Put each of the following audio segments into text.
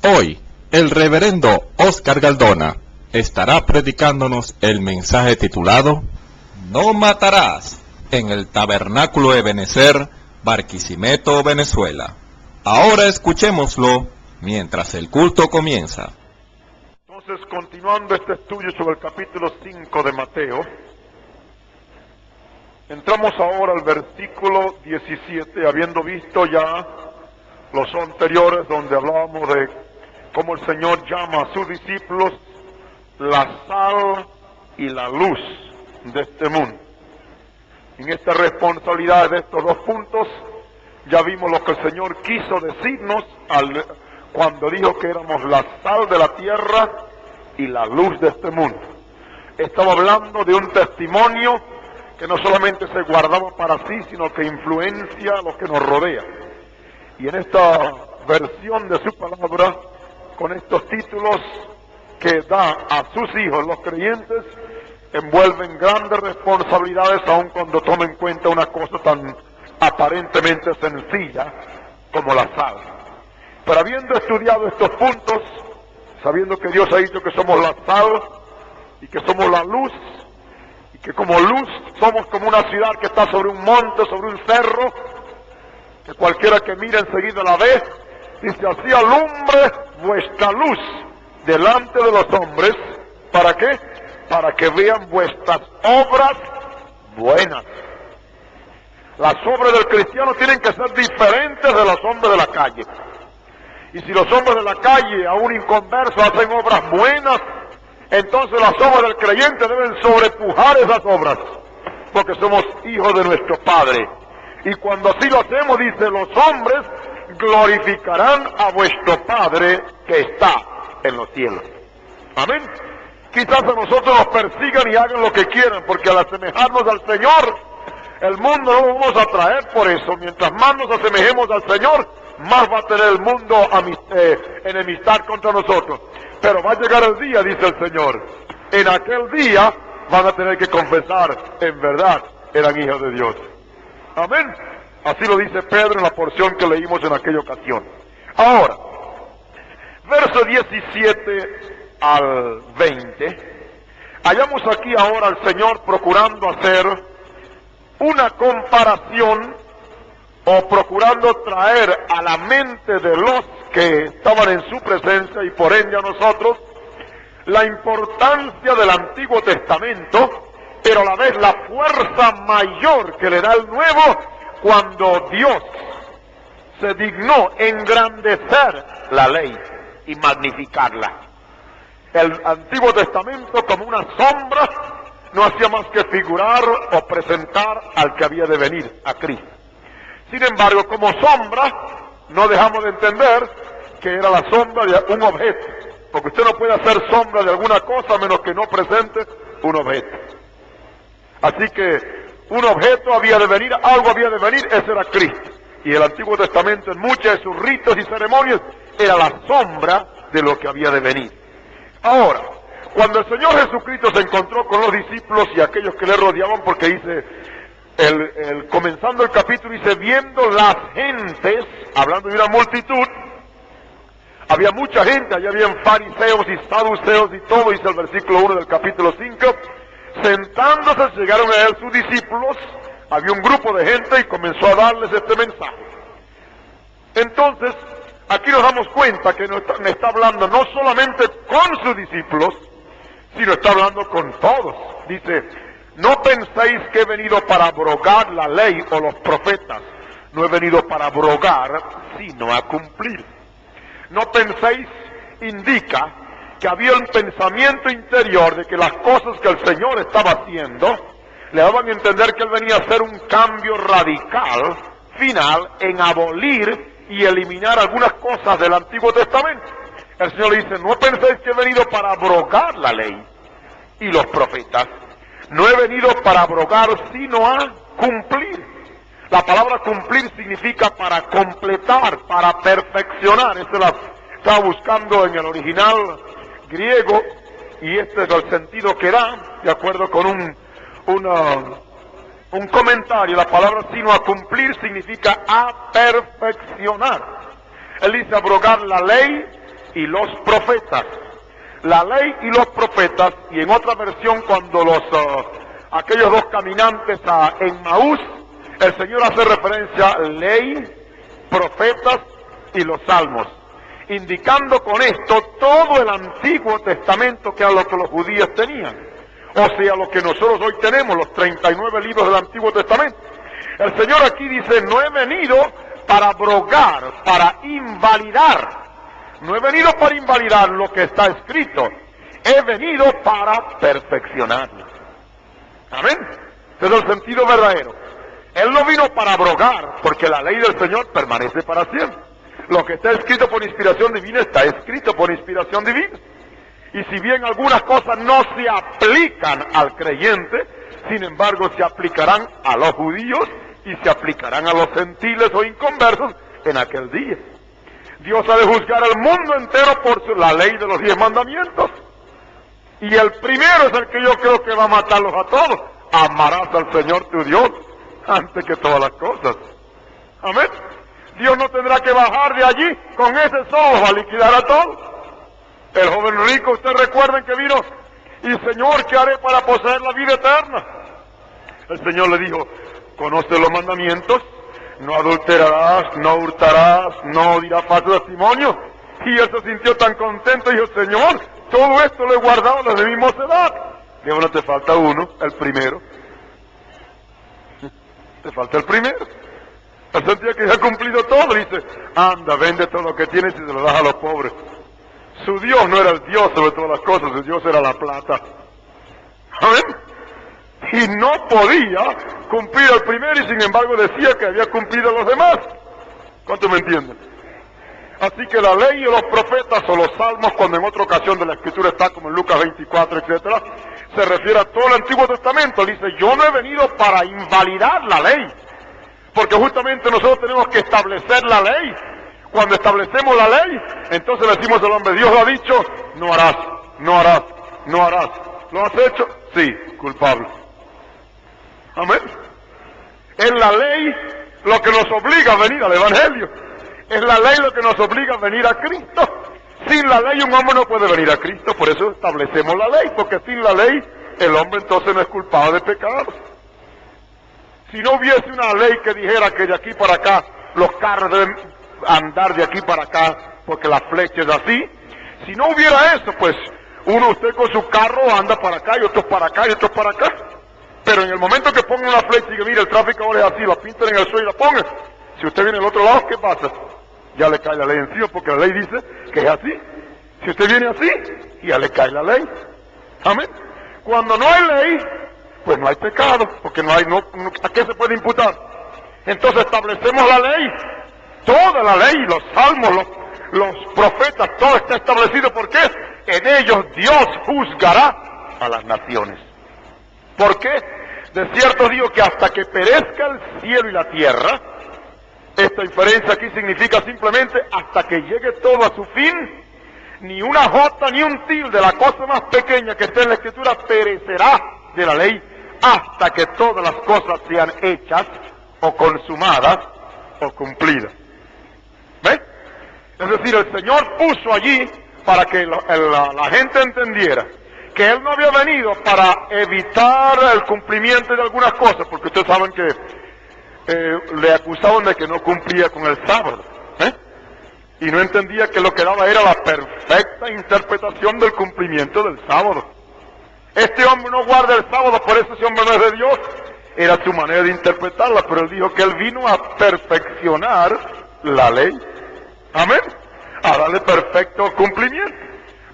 Hoy, el reverendo Oscar Galdona estará predicándonos el mensaje titulado No matarás, en el Tabernáculo Ebenezer, Barquisimeto, Venezuela. Ahora escuchémoslo mientras el culto comienza. Entonces, continuando este estudio sobre el capítulo 5 de Mateo, entramos ahora al versículo 17, habiendo visto ya los anteriores donde hablábamos de cómo el Señor llama a sus discípulos la sal y la luz de este mundo. En esta responsabilidad de estos dos puntos, ya vimos lo que el Señor quiso decirnos cuando dijo que éramos la sal de la tierra y la luz de este mundo. Estaba hablando de un testimonio que no solamente se guardaba para sí, sino que influencia a lo que nos rodea. Y en esta versión de su palabra, con estos títulos que da a sus hijos, los creyentes, envuelven grandes responsabilidades, aun cuando tomen en cuenta una cosa tan aparentemente sencilla como la sal. Pero habiendo estudiado estos puntos, sabiendo que Dios ha dicho que somos la sal y que somos la luz, y que como luz somos como una ciudad que está sobre un monte, sobre un cerro, que cualquiera que mire enseguida la ve, dice: así alumbre vuestra luz delante de los hombres. ¿Para qué? Para que vean vuestras obras buenas. Las obras del cristiano tienen que ser diferentes de los hombres de la calle. Y si los hombres de la calle, aún inconversos, hacen obras buenas, entonces las obras del creyente deben sobrepujar esas obras, porque somos hijos de nuestro Padre. Y cuando así lo hacemos, dice, los hombres glorificarán a vuestro Padre que está en los cielos. Amén. Quizás a nosotros nos persigan y hagan lo que quieran, porque al asemejarnos al Señor, el mundo no lo vamos a traer por eso. Mientras más nos asemejemos al Señor, más va a tener el mundo enemistad contra nosotros. Pero va a llegar el día, dice el Señor, en aquel día van a tener que confesar, en verdad, eran hijos de Dios. Amén. Así lo dice Pedro en la porción que leímos en aquella ocasión. Ahora, verso 17 al 20, hallamos aquí ahora al Señor procurando hacer una comparación, o procurando traer a la mente de los que estaban en su presencia y por ende a nosotros, la importancia del Antiguo Testamento, pero a la vez la fuerza mayor que le da el Nuevo, cuando Dios se dignó engrandecer la ley y magnificarla. El Antiguo Testamento, como una sombra, no hacía más que figurar o presentar al que había de venir, a Cristo. Sin embargo, como sombra, no dejamos de entender que era la sombra de un objeto, porque usted no puede hacer sombra de alguna cosa a menos que no presente un objeto. Así que un objeto había de venir, algo había de venir, ese era Cristo. Y el Antiguo Testamento, en muchos de sus ritos y ceremonias, era la sombra de lo que había de venir. Ahora, cuando el Señor Jesucristo se encontró con los discípulos y aquellos que le rodeaban, porque dice, comenzando el capítulo, dice, viendo las gentes, hablando de una multitud, había mucha gente, allá habían fariseos y saduceos y todo, dice el versículo 1 del capítulo 5, sentándose llegaron a él sus discípulos, había un grupo de gente y comenzó a darles este mensaje. Entonces, aquí nos damos cuenta que me está hablando no solamente con sus discípulos, sino está hablando con todos. Dice, no penséis que he venido para abrogar la ley o los profetas. No he venido para abrogar, sino a cumplir. No penséis, indica que había un pensamiento interior de que las cosas que el Señor estaba haciendo, le daban a entender que Él venía a hacer un cambio radical, final, en abolir y eliminar algunas cosas del Antiguo Testamento. El Señor le dice, no penséis que he venido para abrogar la ley y los profetas. No he venido para abrogar, sino a cumplir. La palabra cumplir significa para completar, para perfeccionar. Esto la estaba buscando en el original griego, y este es el sentido que da, de acuerdo con un comentario. La palabra sino a cumplir significa a perfeccionar. Él dice abrogar la ley y los profetas. La ley y los profetas, y en otra versión cuando aquellos dos caminantes a Emmaús, el Señor hace referencia a ley, profetas y los salmos, indicando con esto todo el Antiguo Testamento, que era lo que los judíos tenían, o sea, lo que nosotros hoy tenemos, los 39 libros del Antiguo Testamento. El Señor aquí dice, no he venido para abrogar, para invalidar, no he venido para invalidar lo que está escrito, he venido para perfeccionarlo. Amén. Ese es el sentido verdadero. Él no vino para abrogar, porque la ley del Señor permanece para siempre. Lo que está escrito por inspiración divina está escrito por inspiración divina. Y si bien algunas cosas no se aplican al creyente, sin embargo se aplicarán a los judíos y se aplicarán a los gentiles o inconversos en aquel día. Dios ha de juzgar al mundo entero por la ley de los 10 mandamientos. Y el primero es el que yo creo que va a matarlos a todos. Amarás al Señor tu Dios antes que todas las cosas. Amén. Dios no tendrá que bajar de allí, con ese solo va a liquidar a todos. El joven rico, ustedes recuerden que vino, y Señor, ¿qué haré para poseer la vida eterna? El Señor le dijo, conoce los mandamientos, no adulterarás, no hurtarás, no dirás falso testimonio. Y él se sintió tan contento y dijo, Señor, todo esto lo he guardado desde mi mocedad. Digo, no te falta uno, el primero. Te falta el primero. Él sentía que ya ha cumplido todo. Dice, anda, vende todo lo que tienes y se lo das a los pobres. Su Dios no era el Dios sobre todas las cosas, su Dios era la plata. ¿Amén? Y no podía cumplir el primero y sin embargo decía que había cumplido los demás. ¿Cuánto me entienden? Así que la ley y los profetas o los salmos, cuando en otra ocasión de la escritura está como en Lucas 24, etcétera, se refiere a todo el Antiguo Testamento. Dice, yo no he venido para invalidar la ley, porque justamente nosotros tenemos que establecer la ley. Cuando establecemos la ley, entonces le decimos al hombre, Dios lo ha dicho, no harás, no harás, no harás. ¿Lo has hecho? Sí, culpable. Amén. Es la ley lo que nos obliga a venir al Evangelio. Es la ley lo que nos obliga a venir a Cristo. Sin la ley un hombre no puede venir a Cristo, por eso establecemos la ley, porque sin la ley el hombre entonces no es culpable de pecado. Si no hubiese una ley que dijera que de aquí para acá los carros deben andar de aquí para acá porque la flecha es así, si no hubiera eso, pues usted con su carro anda para acá y otros para acá y otros para acá. Pero en el momento que pongan una flecha y que mire el tráfico ahora es así, la pintan en el suelo y la pongan, si usted viene al otro lado, ¿qué pasa? Ya le cae la ley encima porque la ley dice que es así. Si usted viene así, ya le cae la ley. Amén. Cuando no hay ley, pues no hay pecado, porque no hay, ¿a qué se puede imputar? Entonces establecemos la ley, toda la ley, los salmos, los profetas, todo está establecido. ¿Por qué? En ellos Dios juzgará a las naciones. ¿Por qué? De cierto digo que hasta que perezca el cielo y la tierra, esta inferencia aquí significa simplemente hasta que llegue todo a su fin, ni una jota ni un tilde, la cosa más pequeña que esté en la Escritura, perecerá de la ley hasta que todas las cosas sean hechas o consumadas o cumplidas. ¿Ve? Es decir, el Señor puso allí para que la gente entendiera que Él no había venido para evitar el cumplimiento de algunas cosas, porque ustedes saben que le acusaban de que no cumplía con el sábado, y no entendía que lo que daba era la perfecta interpretación del cumplimiento del sábado. Este hombre no guarda el sábado, por eso ese hombre no es de Dios. Era su manera de interpretarla, pero él dijo que él vino a perfeccionar la ley. Amén. A darle perfecto cumplimiento.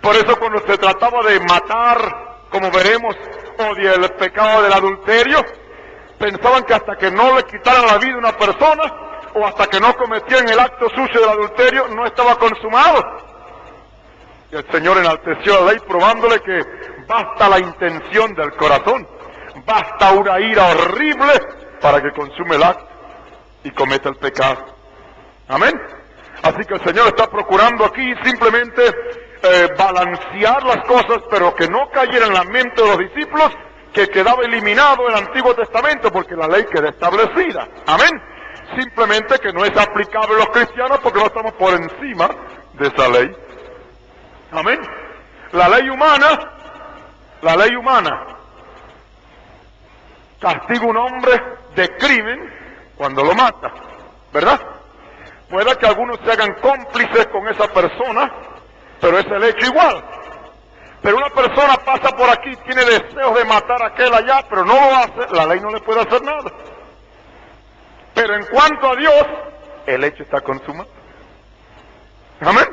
Por eso cuando se trataba de matar, como veremos, o del pecado del adulterio, pensaban que hasta que no le quitaran la vida a una persona, o hasta que no cometían el acto sucio del adulterio, no estaba consumado. Y el Señor enalteció la ley, probándole que basta la intención del corazón, basta una ira horrible para que consume el acto y cometa el pecado. Amén. Así que el Señor está procurando aquí simplemente balancear las cosas, pero que no cayera en la mente de los discípulos que quedaba eliminado el Antiguo Testamento, porque la ley queda establecida. Amén. Simplemente que no es aplicable a los cristianos porque no estamos por encima de esa ley. Amén. La ley humana castiga a un hombre de crimen cuando lo mata, ¿verdad? Puede que algunos se hagan cómplices con esa persona, pero es el hecho igual. Pero una persona pasa por aquí, tiene deseos de matar a aquel allá, pero no lo hace, la ley no le puede hacer nada. Pero en cuanto a Dios, el hecho está consumado. Amén.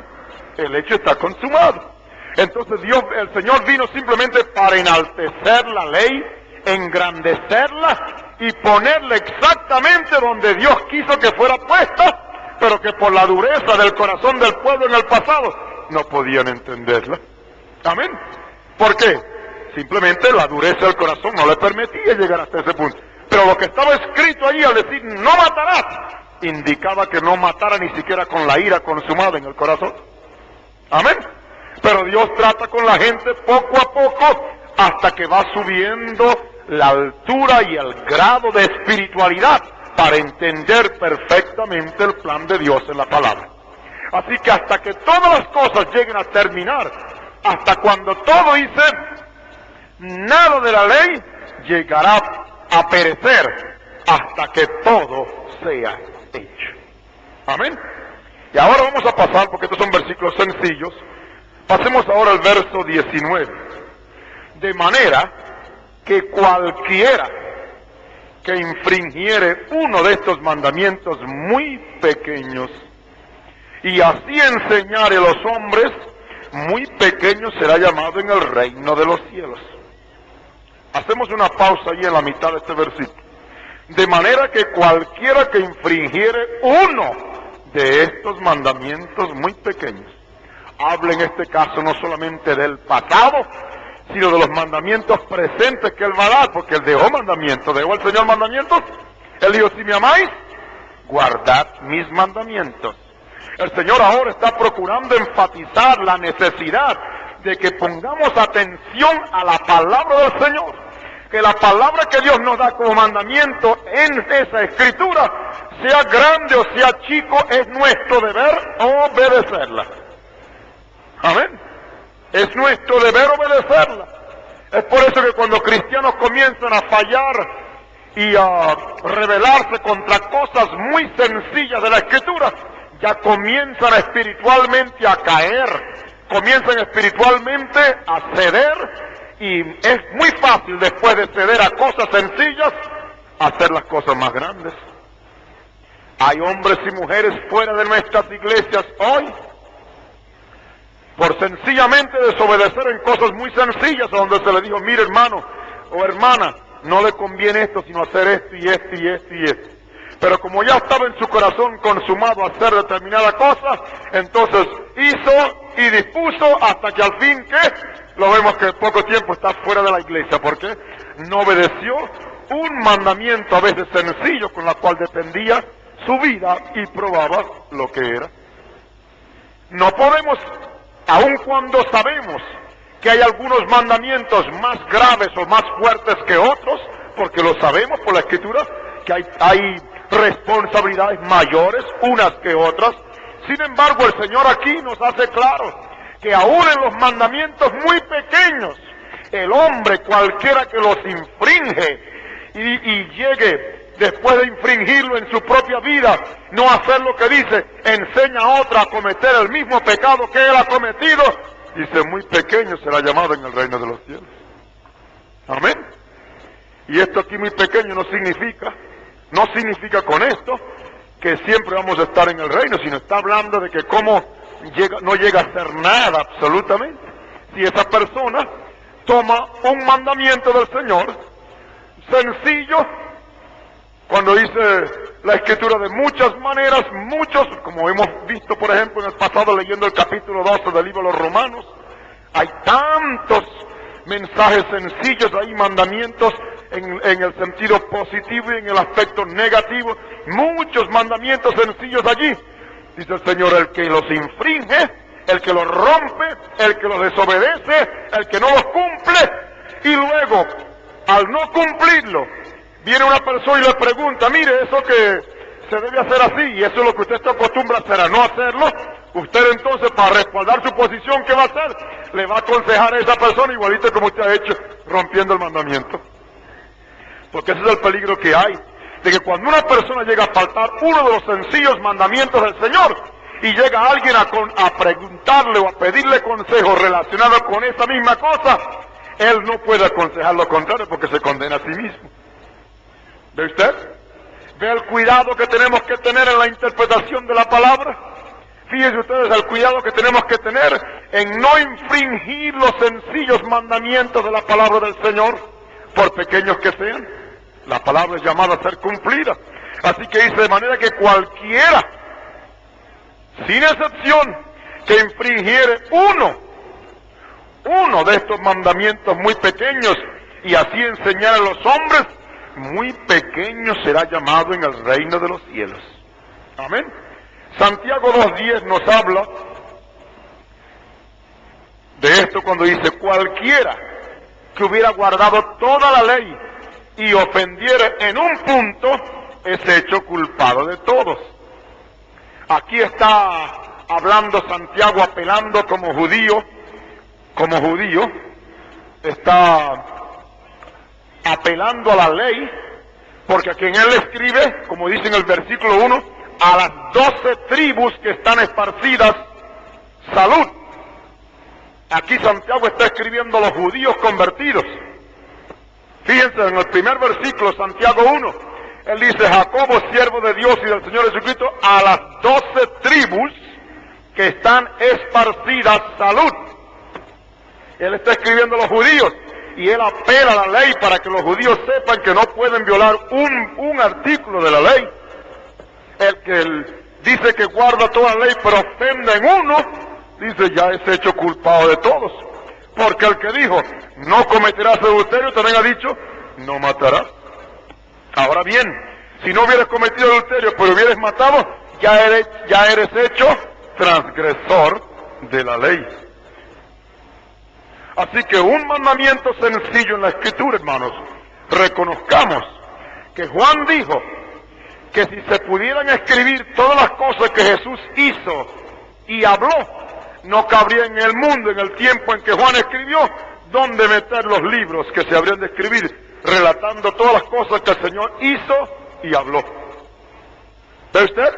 El hecho está consumado. Entonces el Señor vino simplemente para enaltecer la ley, engrandecerla y ponerla exactamente donde Dios quiso que fuera puesta, pero que por la dureza del corazón del pueblo en el pasado no podían entenderla. Amén. ¿Por qué? Simplemente la dureza del corazón no le permitía llegar hasta ese punto. Pero lo que estaba escrito allí al decir no matarás, indicaba que no matara ni siquiera con la ira consumada en el corazón. Amén. Pero Dios trata con la gente poco a poco hasta que va subiendo la altura y el grado de espiritualidad para entender perfectamente el plan de Dios en la palabra. Así que hasta que todas las cosas lleguen a terminar, hasta cuando todo dice, nada de la ley llegará a perecer hasta que todo sea hecho. Amén. Y ahora vamos a pasar, porque estos son versículos sencillos, pasemos ahora al verso 19. De manera que cualquiera que infringiere uno de estos mandamientos muy pequeños y así enseñare a los hombres, muy pequeño será llamado en el reino de los cielos. Hacemos una pausa ahí en la mitad de este versículo. De manera que cualquiera que infringiere uno de estos mandamientos muy pequeños, habla en este caso no solamente del pasado, sino de los mandamientos presentes que Él va a dar, porque Él dejó mandamientos, dejó el Señor mandamientos. Él dijo, si me amáis, guardad mis mandamientos. El Señor ahora está procurando enfatizar la necesidad de que pongamos atención a la palabra del Señor, que la palabra que Dios nos da como mandamiento en esa escritura, sea grande o sea chico, es nuestro deber obedecerla. Amén. Es nuestro deber obedecerla. Es por eso que cuando cristianos comienzan a fallar y a rebelarse contra cosas muy sencillas de la escritura, ya comienzan espiritualmente a caer, comienzan espiritualmente a ceder, y es muy fácil después de ceder a cosas sencillas, hacer las cosas más grandes. Hay hombres y mujeres fuera de nuestras iglesias hoy, por sencillamente desobedecer en cosas muy sencillas, donde se le dijo, mire hermano o hermana, no le conviene esto sino hacer esto y esto y esto y esto. Pero como ya estaba en su corazón consumado a hacer determinada cosa, entonces hizo y dispuso hasta que al fin, ¿qué? Lo vemos que en poco tiempo está fuera de la iglesia. ¿Por qué? No obedeció un mandamiento a veces sencillo con la cual dependía su vida y probaba lo que era. No podemos, aun cuando sabemos que hay algunos mandamientos más graves o más fuertes que otros, porque lo sabemos por la Escritura, que hay responsabilidades mayores unas que otras. Sin embargo, el Señor aquí nos hace claro que aún en los mandamientos muy pequeños, el hombre cualquiera que los infringe y llegue después de infringirlo en su propia vida, no hacer lo que dice, enseña a otra a cometer el mismo pecado que él ha cometido, dice, muy pequeño será llamado en el reino de los cielos. Amén. Y esto aquí muy pequeño no significa con esto que siempre vamos a estar en el reino, sino está hablando de que no llega a ser nada absolutamente. Si esa persona toma un mandamiento del Señor, sencillo, cuando dice la Escritura de muchas maneras, muchos, como hemos visto por ejemplo en el pasado leyendo el capítulo 12 del libro de los Romanos, hay tantos mensajes sencillos ahí, mandamientos en el sentido positivo y en el aspecto negativo, muchos mandamientos sencillos allí. Dice el Señor, el que los infringe, el que los rompe, el que los desobedece, el que no los cumple, y luego, al no cumplirlo, viene una persona y le pregunta, mire, eso que se debe hacer así, y eso es lo que usted está acostumbrado a hacer, a no hacerlo, Usted entonces, para respaldar su posición, ¿qué va a hacer? Le va a aconsejar a esa persona igualito como usted ha hecho, rompiendo el mandamiento. Porque ese es el peligro que hay, de que cuando una persona llega a faltar uno de los sencillos mandamientos del Señor, y llega alguien a preguntarle o a pedirle consejo relacionado con esa misma cosa, él no puede aconsejar lo contrario porque se condena a sí mismo. ¿Ve usted? ¿Ve el cuidado que tenemos que tener en la interpretación de la palabra? Fíjense ustedes el cuidado que tenemos que tener en no infringir los sencillos mandamientos de la palabra del Señor, por pequeños que sean. La palabra es llamada a ser cumplida. Así que dice, de manera que cualquiera, sin excepción, que infringiere uno de estos mandamientos muy pequeños y así enseñar a los hombres, muy pequeño será llamado en el reino de los cielos. Amén. Santiago 2:10 nos habla de esto cuando dice, cualquiera que hubiera guardado toda la ley y ofendiere en un punto, es hecho culpado de todos. Aquí está hablando Santiago apelando como judío, está apelando a la ley, porque a quien él escribe, como dice en el versículo 1, a las 12 tribus que están esparcidas, salud. Aquí Santiago está escribiendo a los judíos convertidos. Fíjense en el primer versículo, Santiago 1, él dice, Jacobo, siervo de Dios y del Señor Jesucristo, a las 12 tribus que están esparcidas, salud. Él está escribiendo a los judíos y él apela a la ley para que los judíos sepan que no pueden violar un artículo de la ley. El que dice que guarda toda la ley pero ofende en uno, dice ya es hecho culpado de todos. Porque el que dijo, no cometerás adulterio, también ha dicho, no matarás. Ahora bien, si no hubieras cometido adulterio pero hubieras matado, ya eres hecho transgresor de la ley. Así que un mandamiento sencillo en la Escritura, hermanos, reconozcamos que Juan dijo que si se pudieran escribir todas las cosas que Jesús hizo y habló, no cabría en el mundo, en el tiempo en que Juan escribió, dónde meter los libros que se habrían de escribir, relatando todas las cosas que el Señor hizo y habló. ¿Ve usted?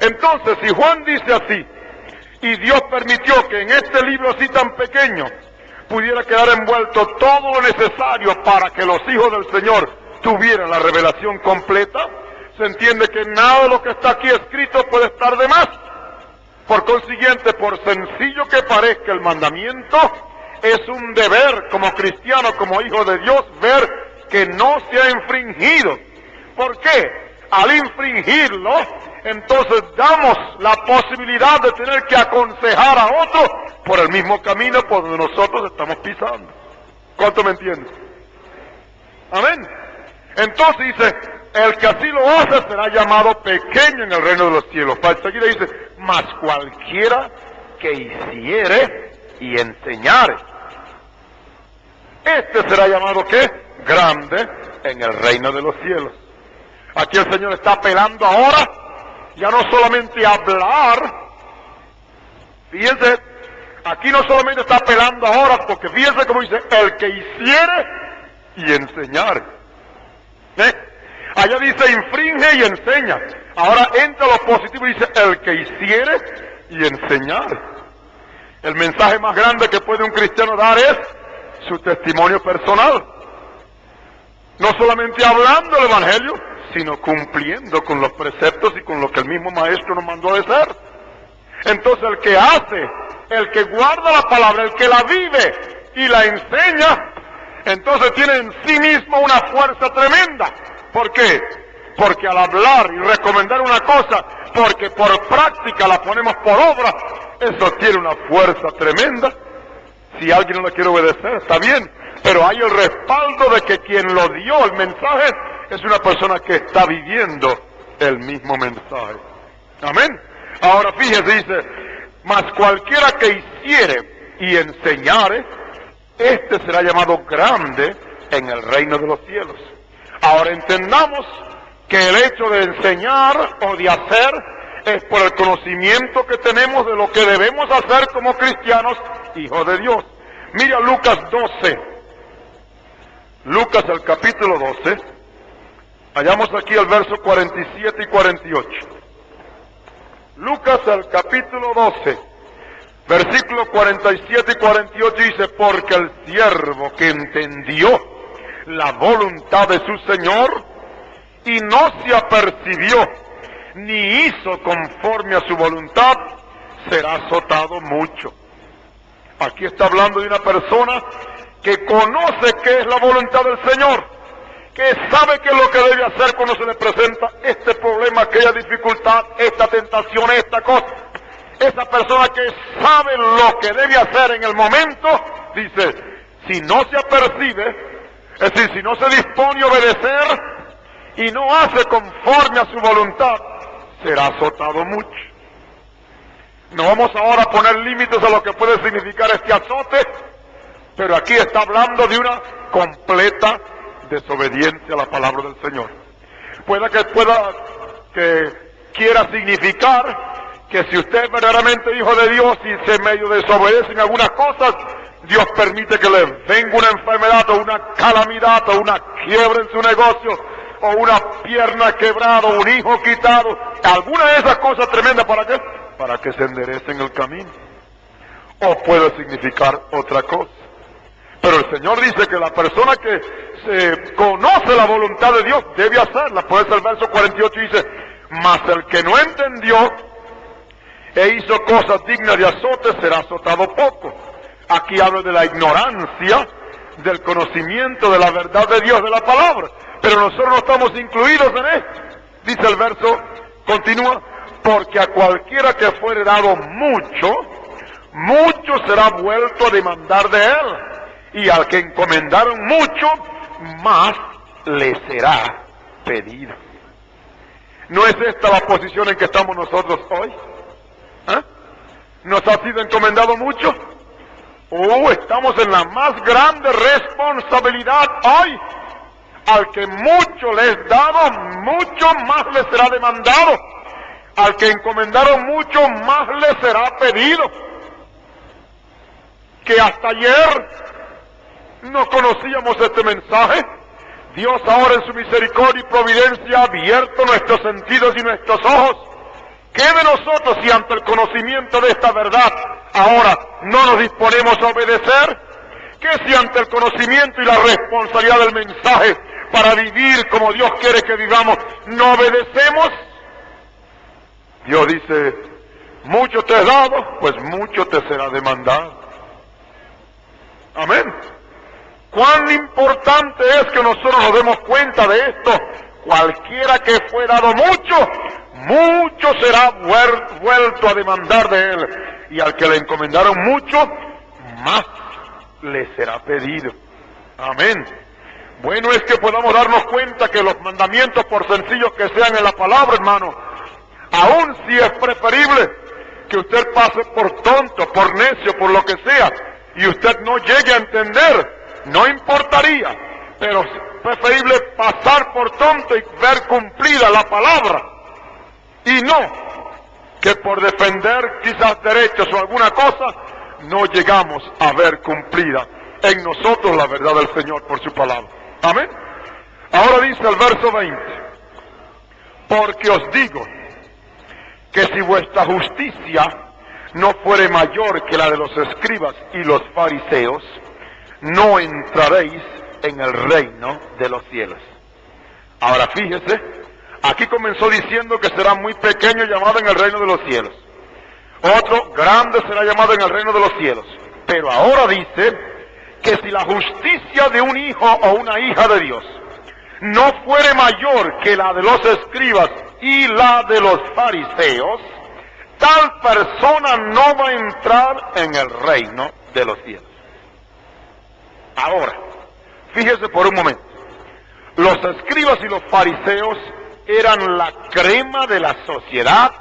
Entonces, si Juan dice así, y Dios permitió que en este libro así tan pequeño pudiera quedar envuelto todo lo necesario para que los hijos del Señor tuvieran la revelación completa, se entiende que nada de lo que está aquí escrito puede estar de más. Por consiguiente, por sencillo que parezca el mandamiento, es un deber como cristiano, como hijo de Dios, ver que no se ha infringido. ¿Por qué? Al infringirlo, entonces damos la posibilidad de tener que aconsejar a otro por el mismo camino por donde nosotros estamos pisando. ¿Cuánto me entienden? Amén. Entonces dice, el que así lo hace será llamado pequeño en el reino de los cielos. Para seguir dice, mas cualquiera que hiciere y enseñare, este será llamado ¿qué? Grande en el reino de los cielos. Aquí el Señor está apelando ahora, ya no solamente a hablar, fíjense, aquí no solamente está apelando ahora, porque fíjense cómo dice, el que hiciere y enseñare. Allá dice infringe y enseña. Ahora entra lo positivo y dice el que hiciere y enseñare. El mensaje más grande que puede un cristiano dar es su testimonio personal. No solamente hablando el evangelio, sino cumpliendo con los preceptos y con lo que el mismo maestro nos mandó a hacer. Entonces el que hace, el que guarda la palabra, el que la vive y la enseña, entonces tiene en sí mismo una fuerza tremenda. ¿Por qué? Porque al hablar y recomendar una cosa, porque por práctica la ponemos por obra, eso tiene una fuerza tremenda. Si alguien no la quiere obedecer, está bien, pero hay el respaldo de que quien lo dio el mensaje es una persona que está viviendo el mismo mensaje. Amén. Ahora fíjese, dice, mas cualquiera que hiciere y enseñare, este será llamado grande en el reino de los cielos. Ahora entendamos que el hecho de enseñar o de hacer es por el conocimiento que tenemos de lo que debemos hacer como cristianos, hijos de Dios. Mira Lucas 12. Lucas el capítulo 12. Hallamos aquí el verso 47 y 48. Lucas el capítulo 12, versículos 47 y 48 dice: porque el siervo que entendió la voluntad de su Señor y no se apercibió ni hizo conforme a su voluntad, será azotado mucho. Aquí está hablando de una persona que conoce qué es la voluntad del Señor, que sabe qué es lo que debe hacer cuando se le presenta este problema, aquella dificultad, esta tentación, esta cosa. Esa persona que sabe lo que debe hacer en el momento, dice, si no se apercibe, es decir, si no se dispone a obedecer y no hace conforme a su voluntad, será azotado mucho. No vamos ahora a poner límites a lo que puede significar este azote, pero aquí está hablando de una completa desobediencia a la palabra del Señor. Pueda que quiera significar que si usted es verdaderamente hijo de Dios y se medio desobedece en algunas cosas, Dios permite que le venga una enfermedad o una calamidad o una quiebra en su negocio o una pierna quebrada o un hijo quitado, alguna de esas cosas tremendas. ¿Para qué? Para que se enderece en el camino. O puede significar otra cosa. Pero el Señor dice que la persona que se conoce la voluntad de Dios debe hacerla. Por eso el verso 48 dice: mas el que no entendió e hizo cosas dignas de azote será azotado poco. Aquí habla de la ignorancia, del conocimiento de la verdad de Dios, de la palabra. Pero nosotros no estamos incluidos en esto. Dice el verso, continúa: porque a cualquiera que fuere dado mucho, mucho será vuelto a demandar de él. Y al que encomendaron mucho, más le será pedido. ¿No es esta la posición en que estamos nosotros hoy? ¿Eh? ¿Nos ha sido encomendado mucho? Estamos en la más grande responsabilidad hoy. Al que mucho le es dado, mucho más le será demandado. Al que encomendaron mucho, más le será pedido. Que hasta ayer no conocíamos este mensaje. Dios ahora en su misericordia y providencia ha abierto nuestros sentidos y nuestros ojos. ¿Qué de nosotros si ante el conocimiento de esta verdad ahora no nos disponemos a obedecer? ¿Qué si ante el conocimiento y la responsabilidad del mensaje para vivir como Dios quiere que vivamos no obedecemos? Dios dice: mucho te he dado, pues mucho te será demandado. Amén. Cuán importante es que nosotros nos demos cuenta de esto. Cualquiera que fue dado mucho, mucho será vuelto a demandar de él. Y al que le encomendaron mucho, más le será pedido. Amén. Bueno es que podamos darnos cuenta que los mandamientos, por sencillos que sean en la palabra, hermano, aun si es preferible que usted pase por tonto, por necio, por lo que sea, y usted no llegue a entender, no importaría, pero es preferible pasar por tonto y ver cumplida la palabra, y no que por defender quizás derechos o alguna cosa, no llegamos a ver cumplida en nosotros la verdad del Señor por su palabra. Amén. Ahora dice el verso 20: porque os digo que si vuestra justicia no fuere mayor que la de los escribas y los fariseos, no entraréis en el reino de los cielos. Ahora fíjese, aquí comenzó diciendo que será muy pequeño llamado en el reino de los cielos. Otro, grande será llamado en el reino de los cielos. Pero ahora dice que si la justicia de un hijo o una hija de Dios no fuere mayor que la de los escribas y la de los fariseos, tal persona no va a entrar en el reino de los cielos. Ahora, fíjese por un momento. Los escribas y los fariseos eran la crema de la sociedad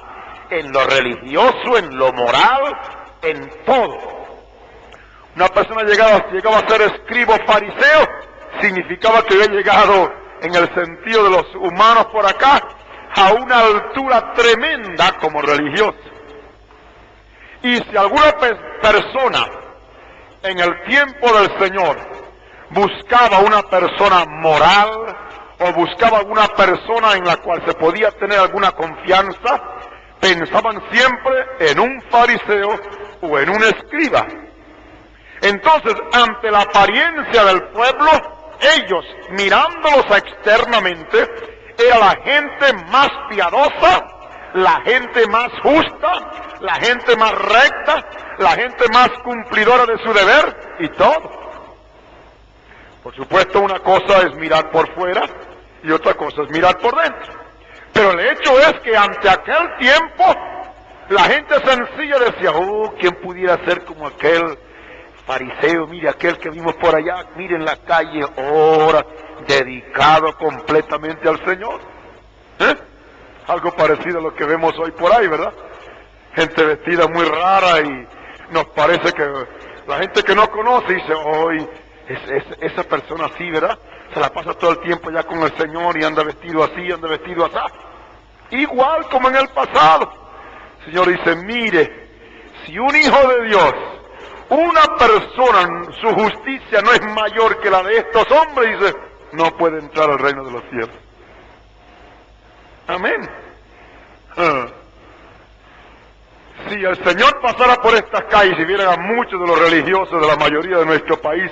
en lo religioso, en lo moral, en todo. Una persona llegaba a ser escriba o fariseo, significaba que había llegado en el sentido de los humanos por acá, a una altura tremenda como religioso. Y si alguna persona en el tiempo del Señor buscaba una persona moral o buscaba alguna persona en la cual se podía tener alguna confianza, pensaban siempre en un fariseo o en un escriba. Entonces, ante la apariencia del pueblo, ellos, mirándolos externamente, era la gente más piadosa, la gente más justa, la gente más recta, la gente más cumplidora de su deber y todo. Por supuesto, una cosa es mirar por fuera y otra cosa es mirar por dentro. Pero el hecho es que ante aquel tiempo, la gente sencilla decía, oh, ¿quién pudiera ser como aquel fariseo? Mire, aquel que vimos por allá, mire en la calle, ora, dedicado completamente al Señor. Algo parecido a lo que vemos hoy por ahí, ¿verdad? Gente vestida muy rara y nos parece que la gente que no conoce dice, hoy esa persona así, ¿verdad? Se la pasa todo el tiempo ya con el Señor y anda vestido así, anda vestido así. Igual como en el pasado. El Señor dice, mire, si un hijo de Dios, una persona, su justicia no es mayor que la de estos hombres, dice, no puede entrar al reino de los cielos. Amén. Si el Señor pasara por estas calles y viera a muchos de los religiosos de la mayoría de nuestro país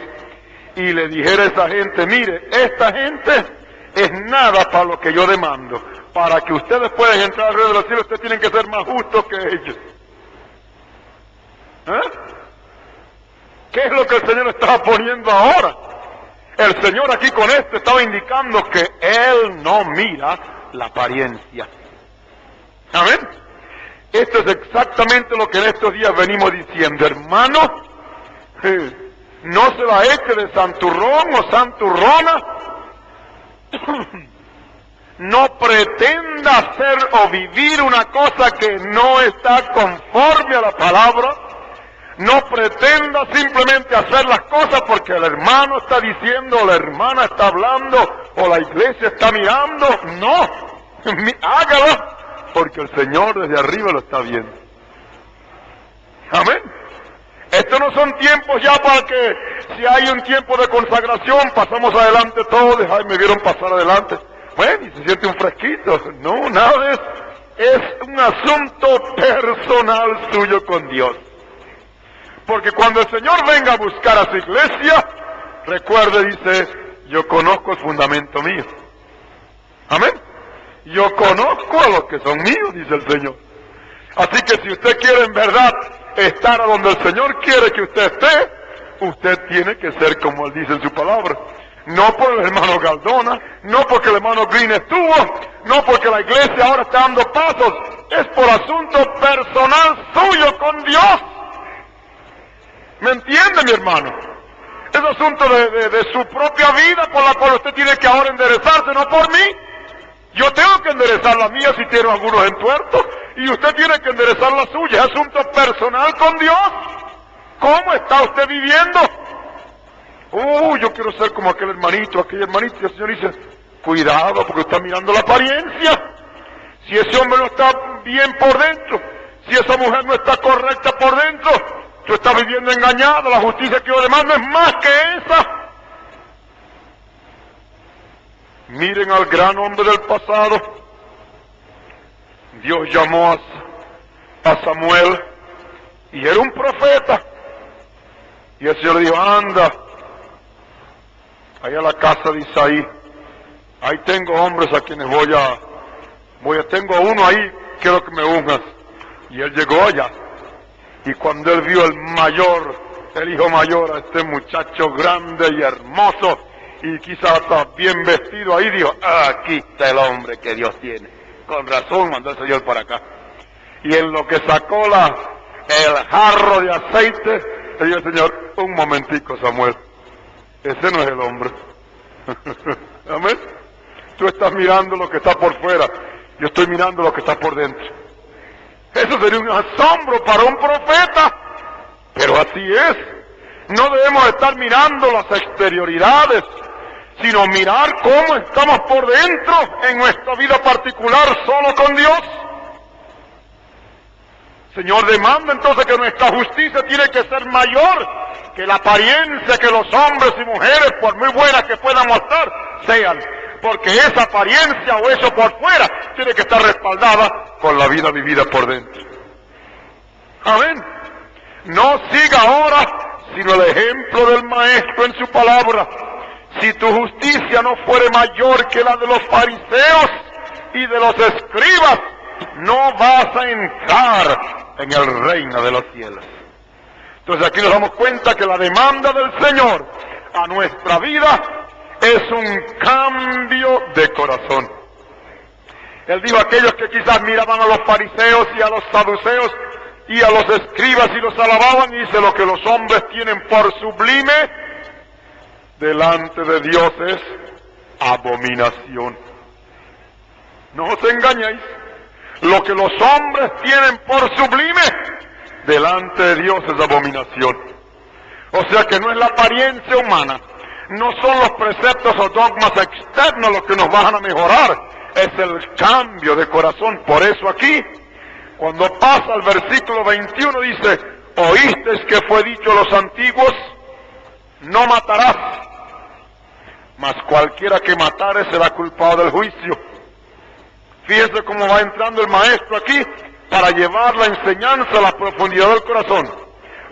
y le dijera a esa gente, mire, esta gente es nada para lo que yo demando. Para que ustedes puedan entrar al reino de los cielos, ustedes tienen que ser más justos que ellos. ¿Qué es lo que el Señor estaba poniendo ahora? El Señor aquí con esto estaba indicando que Él no mira la apariencia. Amén. Esto es exactamente lo que en estos días venimos diciendo, hermano. No se la eche de santurrón o santurrona. No pretenda hacer o vivir una cosa que no está conforme a la palabra. No pretenda simplemente hacer las cosas porque el hermano está diciendo, o la hermana está hablando, o la iglesia está mirando. No, hágalo porque el Señor desde arriba lo está viendo. Amén. Estos no son tiempos ya para que si hay un tiempo de consagración pasamos adelante todos. Ay, me vieron pasar adelante. Bueno, y se siente un fresquito. No, nada de eso. Es un asunto personal suyo con Dios. Porque cuando el Señor venga a buscar a su iglesia, recuerde, dice, yo conozco el fundamento mío. Amén. Yo conozco a los que son míos, dice el Señor. Así que si usted quiere en verdad estar a donde el Señor quiere que usted esté, usted tiene que ser como Él dice en su palabra. No por el hermano Galdona, no porque el hermano Green estuvo, no porque la iglesia ahora está dando pasos, es por asunto personal suyo con Dios. ¿Me entiende, mi hermano? Es asunto de su propia vida por la cual usted tiene que ahora enderezarse, no por mí. Yo tengo que enderezar la mía si tiene algunos entuertos, y usted tiene que enderezar la suya. Es asunto personal con Dios. ¿Cómo está usted viviendo? Yo quiero ser como aquel hermanito, aquella hermanita. Y el Señor dice, cuidado, porque está mirando la apariencia. Si ese hombre no está bien por dentro, si esa mujer no está correcta por dentro, tú estás viviendo engañado. La justicia que yo demando es más que esa. Miren al gran hombre del pasado. Dios llamó a Samuel y era un profeta. Y el Señor dijo, anda, allá a la casa de Isaí. Ahí tengo hombres a quienes tengo uno ahí, quiero que me unjas. Y él llegó allá. Y cuando él vio el hijo mayor, a este muchacho grande y hermoso, y quizás está bien vestido ahí, dijo, aquí está el hombre que Dios tiene. Con razón mandó el Señor para acá. Y en lo que sacó el jarro de aceite, le dijo el Señor, un momentico, Samuel, ese no es el hombre. Amén. Tú estás mirando lo que está por fuera, yo estoy mirando lo que está por dentro. Eso sería un asombro para un profeta, pero así es. No debemos estar mirando las exterioridades, sino mirar cómo estamos por dentro en nuestra vida particular solo con Dios. Señor demanda entonces que nuestra justicia tiene que ser mayor que la apariencia que los hombres y mujeres, por muy buenas que puedan mostrar, sean. Porque esa apariencia o eso por fuera tiene que estar respaldada con la vida vivida por dentro. Amén. No siga ahora sino el ejemplo del Maestro en su palabra. Si tu justicia no fuere mayor que la de los fariseos y de los escribas, no vas a entrar en el reino de los cielos. Entonces aquí nos damos cuenta que la demanda del Señor a nuestra vida es un cambio de corazón. Él dijo a aquellos que quizás miraban a los fariseos y a los saduceos y a los escribas y los alababan, y dice: lo que los hombres tienen por sublime, delante de Dios es abominación. No os engañéis. Lo que los hombres tienen por sublime, delante de Dios es abominación. O sea que no es la apariencia humana, no son los preceptos o dogmas externos los que nos van a mejorar, es el cambio de corazón. Por eso aquí, cuando pasa al versículo 21, dice: oísteis que fue dicho a los antiguos, no matarás, mas cualquiera que matare será culpado del juicio. Fíjense cómo va entrando el Maestro aquí para llevar la enseñanza a la profundidad del corazón.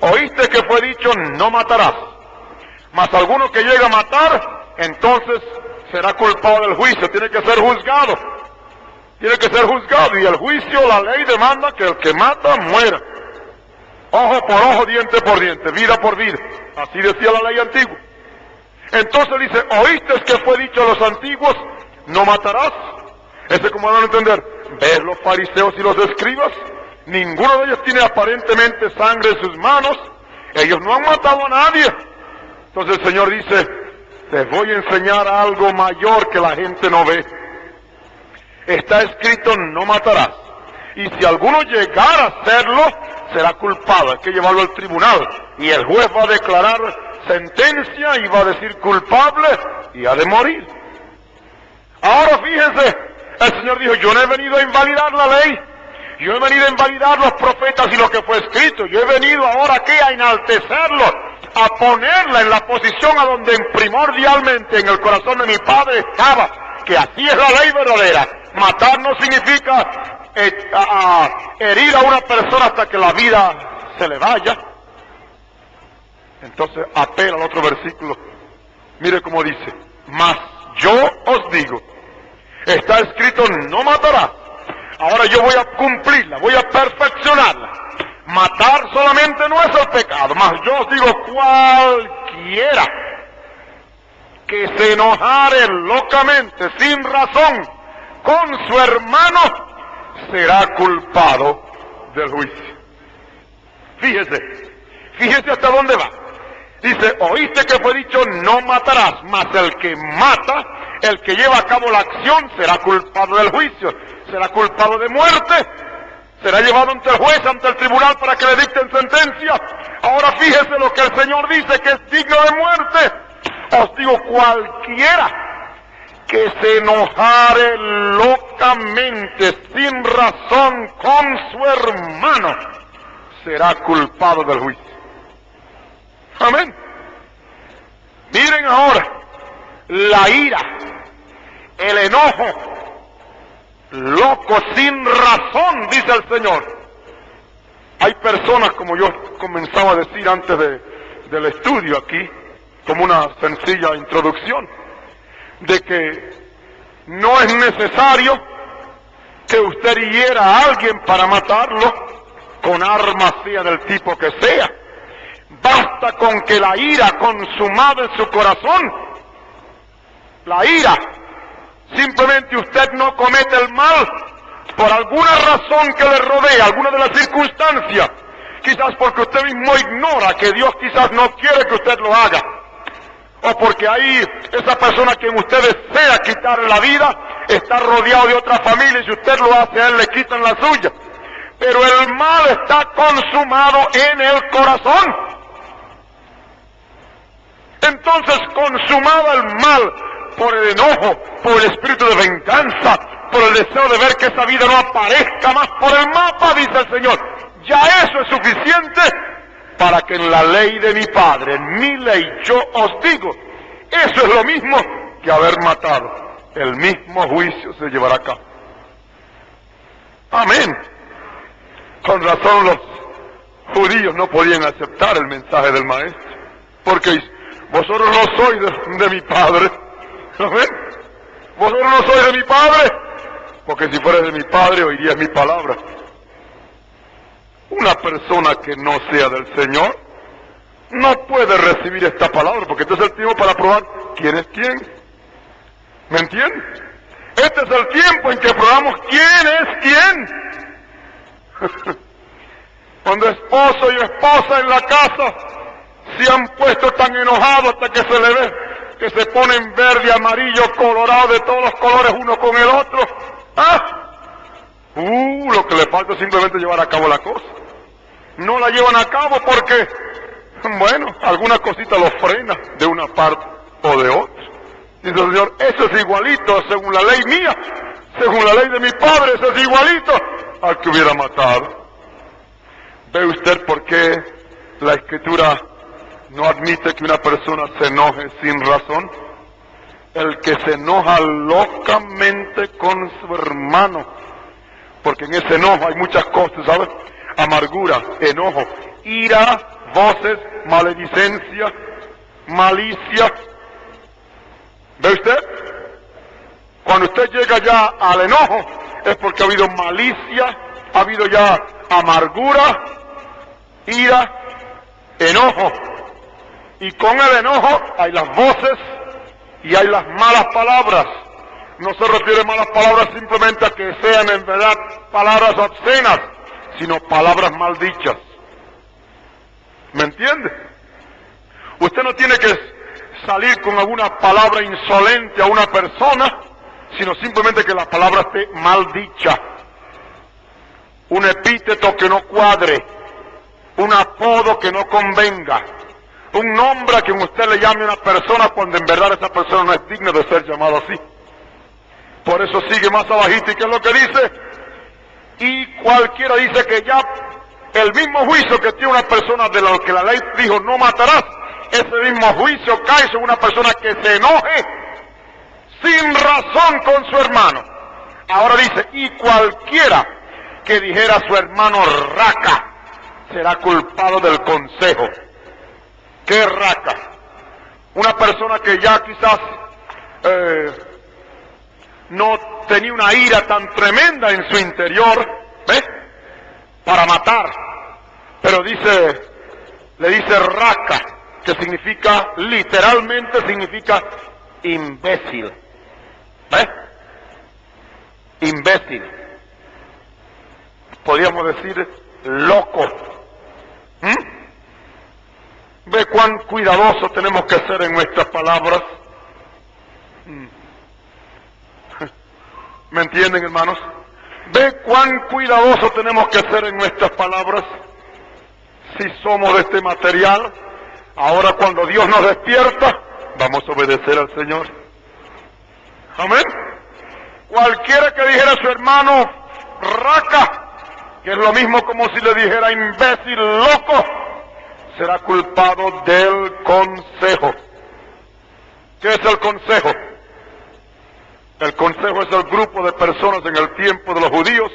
Oíste que fue dicho, no matarás. Mas alguno que llega a matar, entonces será culpado del juicio, tiene que ser juzgado. Tiene que ser juzgado, y el juicio, la ley demanda que el que mata muera. Ojo por ojo, diente por diente, vida por vida. Así decía la ley antigua. Entonces dice: oíste que fue dicho a los antiguos, no matarás. Ese, como van a entender, ¿ves los fariseos y los escribas? Ninguno de ellos tiene aparentemente sangre en sus manos. Ellos no han matado a nadie. Entonces el Señor dice: te voy a enseñar algo mayor que la gente no ve. Está escrito, no matarás. Y si alguno llegara a hacerlo, será culpado. Hay que llevarlo al tribunal. Y el juez va a declarar sentencia y va a decir culpable y ha de morir. Ahora fíjense. El Señor dijo: yo no he venido a invalidar la ley, yo he venido a invalidar los profetas y lo que fue escrito. Yo he venido ahora aquí a enaltecerlo, a ponerla en la posición a donde primordialmente en el corazón de mi Padre estaba, que así es la ley verdadera. Matar no significa herir a una persona hasta que la vida se le vaya. Entonces apela al otro versículo. Mire cómo dice: mas yo os digo, está escrito, no matarás. Ahora yo voy a cumplirla, voy a perfeccionarla. Matar solamente no es el pecado, mas yo os digo, cualquiera que se enojare locamente, sin razón, con su hermano, será culpado del juicio. Fíjese hasta dónde va. Dice: oíste que fue dicho, no matarás, mas el que mata, el que lleva a cabo la acción, será culpado del juicio, será culpado de muerte, será llevado ante el juez, ante el tribunal para que le dicten sentencia. Ahora fíjese lo que el Señor dice, que es digno de muerte. Os digo, cualquiera que se enojare locamente, sin razón, con su hermano, será culpado del juicio. Amén. Miren ahora, la ira, el enojo, loco sin razón, dice el Señor. Hay personas, como yo comenzaba a decir antes del estudio aquí, como una sencilla introducción, de que no es necesario que usted hiera a alguien para matarlo, con armas sea del tipo que sea. Basta con que la ira consumada en su corazón, la ira, simplemente usted no comete el mal por alguna razón que le rodea, alguna de las circunstancias, quizás porque usted mismo ignora que Dios quizás no quiere que usted lo haga, o porque ahí esa persona a quien usted desea quitarle la vida está rodeado de otra familia, y si usted lo hace a él le quitan la suya. Pero el mal está consumado en el corazón. Entonces, consumado el mal, por el enojo, por el espíritu de venganza, por el deseo de ver que esa vida no aparezca más por el mapa, dice el Señor. Ya eso es suficiente para que en la ley de mi Padre, en mi ley, yo os digo, eso es lo mismo que haber matado. El mismo juicio se llevará a cabo. Amén. Con razón los judíos no podían aceptar el mensaje del maestro, porque vosotros no sois de mi Padre. ¿Amén? Vosotros no sois de mi Padre, porque si fueras de mi Padre oirías mi palabra. Una persona que no sea del Señor no puede recibir esta palabra, porque este es el tiempo para probar quién es quién. ¿Me entienden? Este es el tiempo en que probamos quién es quién. Cuando esposo y esposa en la casa se han puesto tan enojados hasta que se le ve que se ponen verde, amarillo, colorado, de todos los colores uno con el otro. Lo que le falta es simplemente llevar a cabo la cosa. No la llevan a cabo porque, bueno, alguna cosita los frena de una parte o de otra. Dice el Señor, eso es igualito según la ley mía, según la ley de mi Padre, eso es igualito al que hubiera matado. ¿Ve usted por qué la Escritura no admite que una persona se enoje sin razón? El que se enoja locamente con su hermano, porque en ese enojo hay muchas cosas, ¿sabes? Amargura, enojo, ira, voces, maledicencia, malicia. ¿Ve usted? Cuando usted llega ya al enojo, es porque ha habido malicia, ha habido ya amargura, ira, enojo. Y con el enojo hay las voces y hay las malas palabras. No se refiere a malas palabras simplemente a que sean en verdad palabras obscenas, sino palabras maldichas. ¿Me entiende? Usted no tiene que salir con alguna palabra insolente a una persona, sino simplemente que la palabra esté mal dicha. Un epíteto que no cuadre, un apodo que no convenga, un nombre a quien usted le llame a una persona cuando en verdad esa persona no es digna de ser llamada así. Por eso sigue más abajito, ¿y qué es lo que dice? Y cualquiera dice que ya el mismo juicio que tiene una persona de lo que la ley dijo no matarás, ese mismo juicio cae sobre una persona que se enoje sin razón con su hermano. Ahora dice, y cualquiera que dijera a su hermano raca, será culpado del consejo. ¿Qué raca? Una persona que ya quizás no tenía una ira tan tremenda en su interior, ¿ves? Para matar. Pero le dice raca, que significa, literalmente significa imbécil. ¿Ves? Imbécil. Podríamos decir loco. ¿Ve cuán cuidadosos tenemos que ser en nuestras palabras? ¿Me entienden, hermanos? ¿Ve cuán cuidadosos tenemos que ser en nuestras palabras? Si somos de este material, ahora cuando Dios nos despierta, vamos a obedecer al Señor. Amén. Cualquiera que dijera a su hermano raca, que es lo mismo como si le dijera imbécil, loco, será culpado del consejo. ¿Qué es el consejo? El consejo es el grupo de personas en el tiempo de los judíos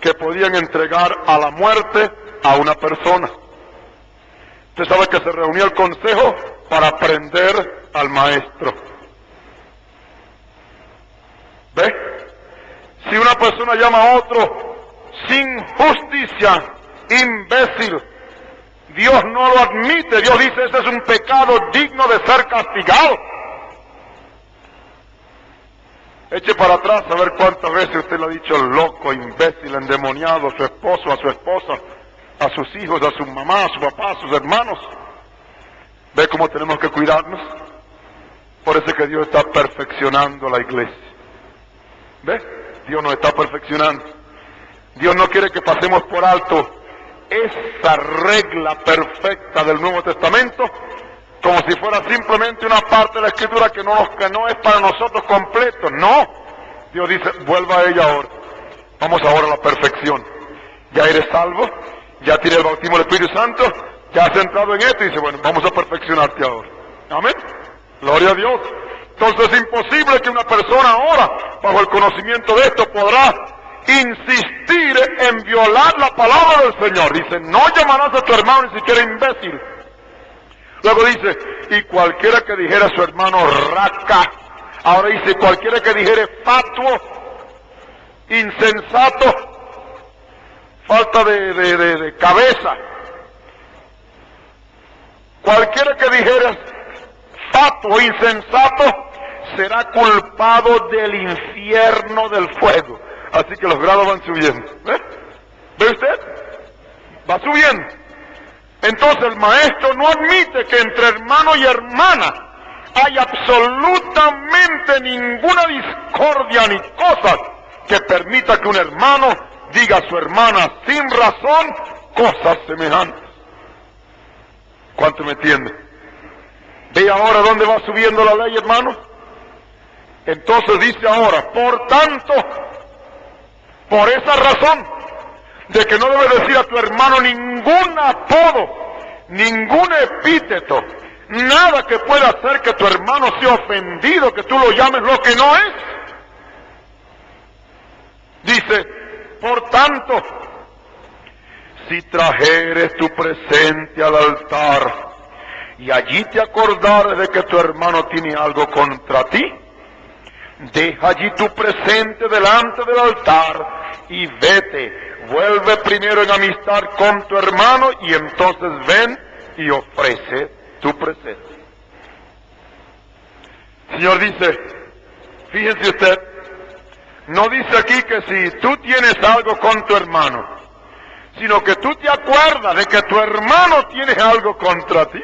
que podían entregar a la muerte a una persona. Usted sabe que se reunía el consejo para prender al maestro. ¿Ve? Si una persona llama a otro sin justicia, imbécil, Dios no lo admite. Dios dice, ese es un pecado digno de ser castigado. Eche para atrás a ver cuántas veces usted le ha dicho loco, imbécil, endemoniado a su esposo, a su esposa, a sus hijos, a su mamá, a su papá, a sus hermanos. ¿Ve cómo tenemos que cuidarnos? Por eso es que Dios está perfeccionando la iglesia. ¿Ve? Dios nos está perfeccionando. Dios no quiere que pasemos por alto esa regla perfecta del Nuevo Testamento como si fuera simplemente una parte de la Escritura que no es para nosotros completo. No, Dios dice, vuelva a ella ahora. Vamos ahora a la perfección. Ya eres salvo, ya tienes el bautismo del Espíritu Santo, ya has entrado en esto y dice, bueno, vamos a perfeccionarte ahora. Amén. Gloria a Dios. Entonces es imposible que una persona ahora, bajo el conocimiento de esto, podrá insistir en violar la palabra del Señor. Dice, no llamarás a tu hermano ni siquiera imbécil. Luego dice, y cualquiera que dijera a su hermano raca. Ahora dice, cualquiera que dijere fatuo, insensato, falta de cabeza. Cualquiera que dijera fatuo, insensato, será culpado del infierno del fuego. Así que los grados van subiendo. ¿Ve usted? Va subiendo. Entonces el maestro no admite que entre hermano y hermana hay absolutamente ninguna discordia ni cosa que permita que un hermano diga a su hermana sin razón cosas semejantes. ¿Cuánto me entiende? ¿Ve ahora dónde va subiendo la ley, hermano? Entonces dice ahora, por tanto, por esa razón de que no debes decir a tu hermano ningún apodo, ningún epíteto, nada que pueda hacer que tu hermano sea ofendido, que tú lo llames lo que no es. Dice, por tanto, si trajeres tu presente al altar y allí te acordares de que tu hermano tiene algo contra ti, deja allí tu presente delante del altar y vete, vuelve primero en amistad con tu hermano y entonces ven y ofrece tu presente. El Señor dice, fíjense usted, no dice aquí que si tú tienes algo con tu hermano, sino que tú te acuerdas de que tu hermano tiene algo contra ti.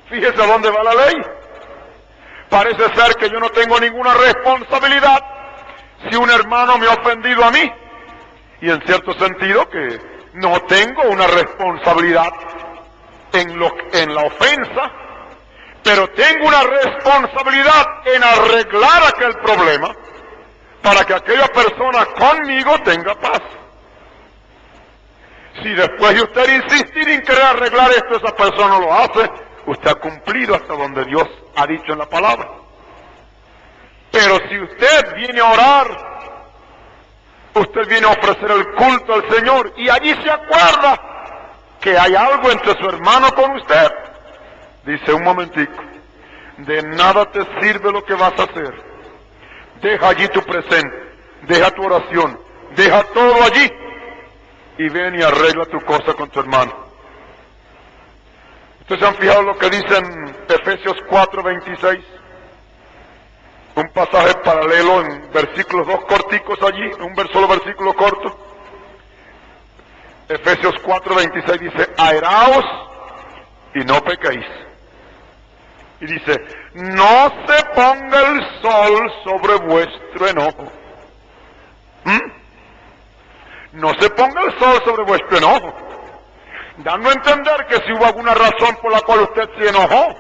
Fíjese a dónde va la ley. Parece ser que yo no tengo ninguna responsabilidad si un hermano me ha ofendido a mí. Y en cierto sentido que no tengo una responsabilidad en la ofensa, pero tengo una responsabilidad en arreglar aquel problema para que aquella persona conmigo tenga paz. Si después de usted insistir en querer arreglar esto, esa persona no lo hace, usted ha cumplido hasta donde Dios ha dicho en la palabra. Pero si usted viene a orar, usted viene a ofrecer el culto al Señor y allí se acuerda que hay algo entre su hermano con usted, dice, un momentico, de nada te sirve lo que vas a hacer. Deja allí tu presente, deja tu oración, deja todo allí y ven y arregla tu cosa con tu hermano. ¿Ustedes se han fijado lo que dice en Efesios 4:26? Un pasaje paralelo en versículos 2 corticos allí, un solo versículo corto. Efesios 4:26 dice, airaos y no pequéis. Y dice, no se ponga el sol sobre vuestro enojo. No se ponga el sol sobre vuestro enojo. Dando a entender que si hubo alguna razón por la cual usted se enojó,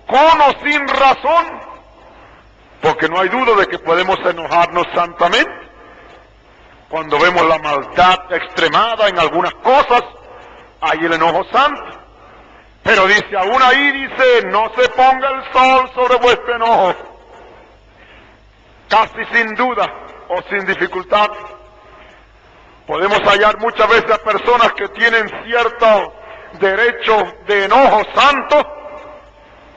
con o sin razón, porque no hay duda de que podemos enojarnos santamente, cuando vemos la maldad extremada en algunas cosas, hay el enojo santo. Pero dice, aún ahí dice, no se ponga el sol sobre vuestro enojo. Casi sin duda o sin dificultad, podemos hallar muchas veces a personas que tienen cierto derecho de enojo santo,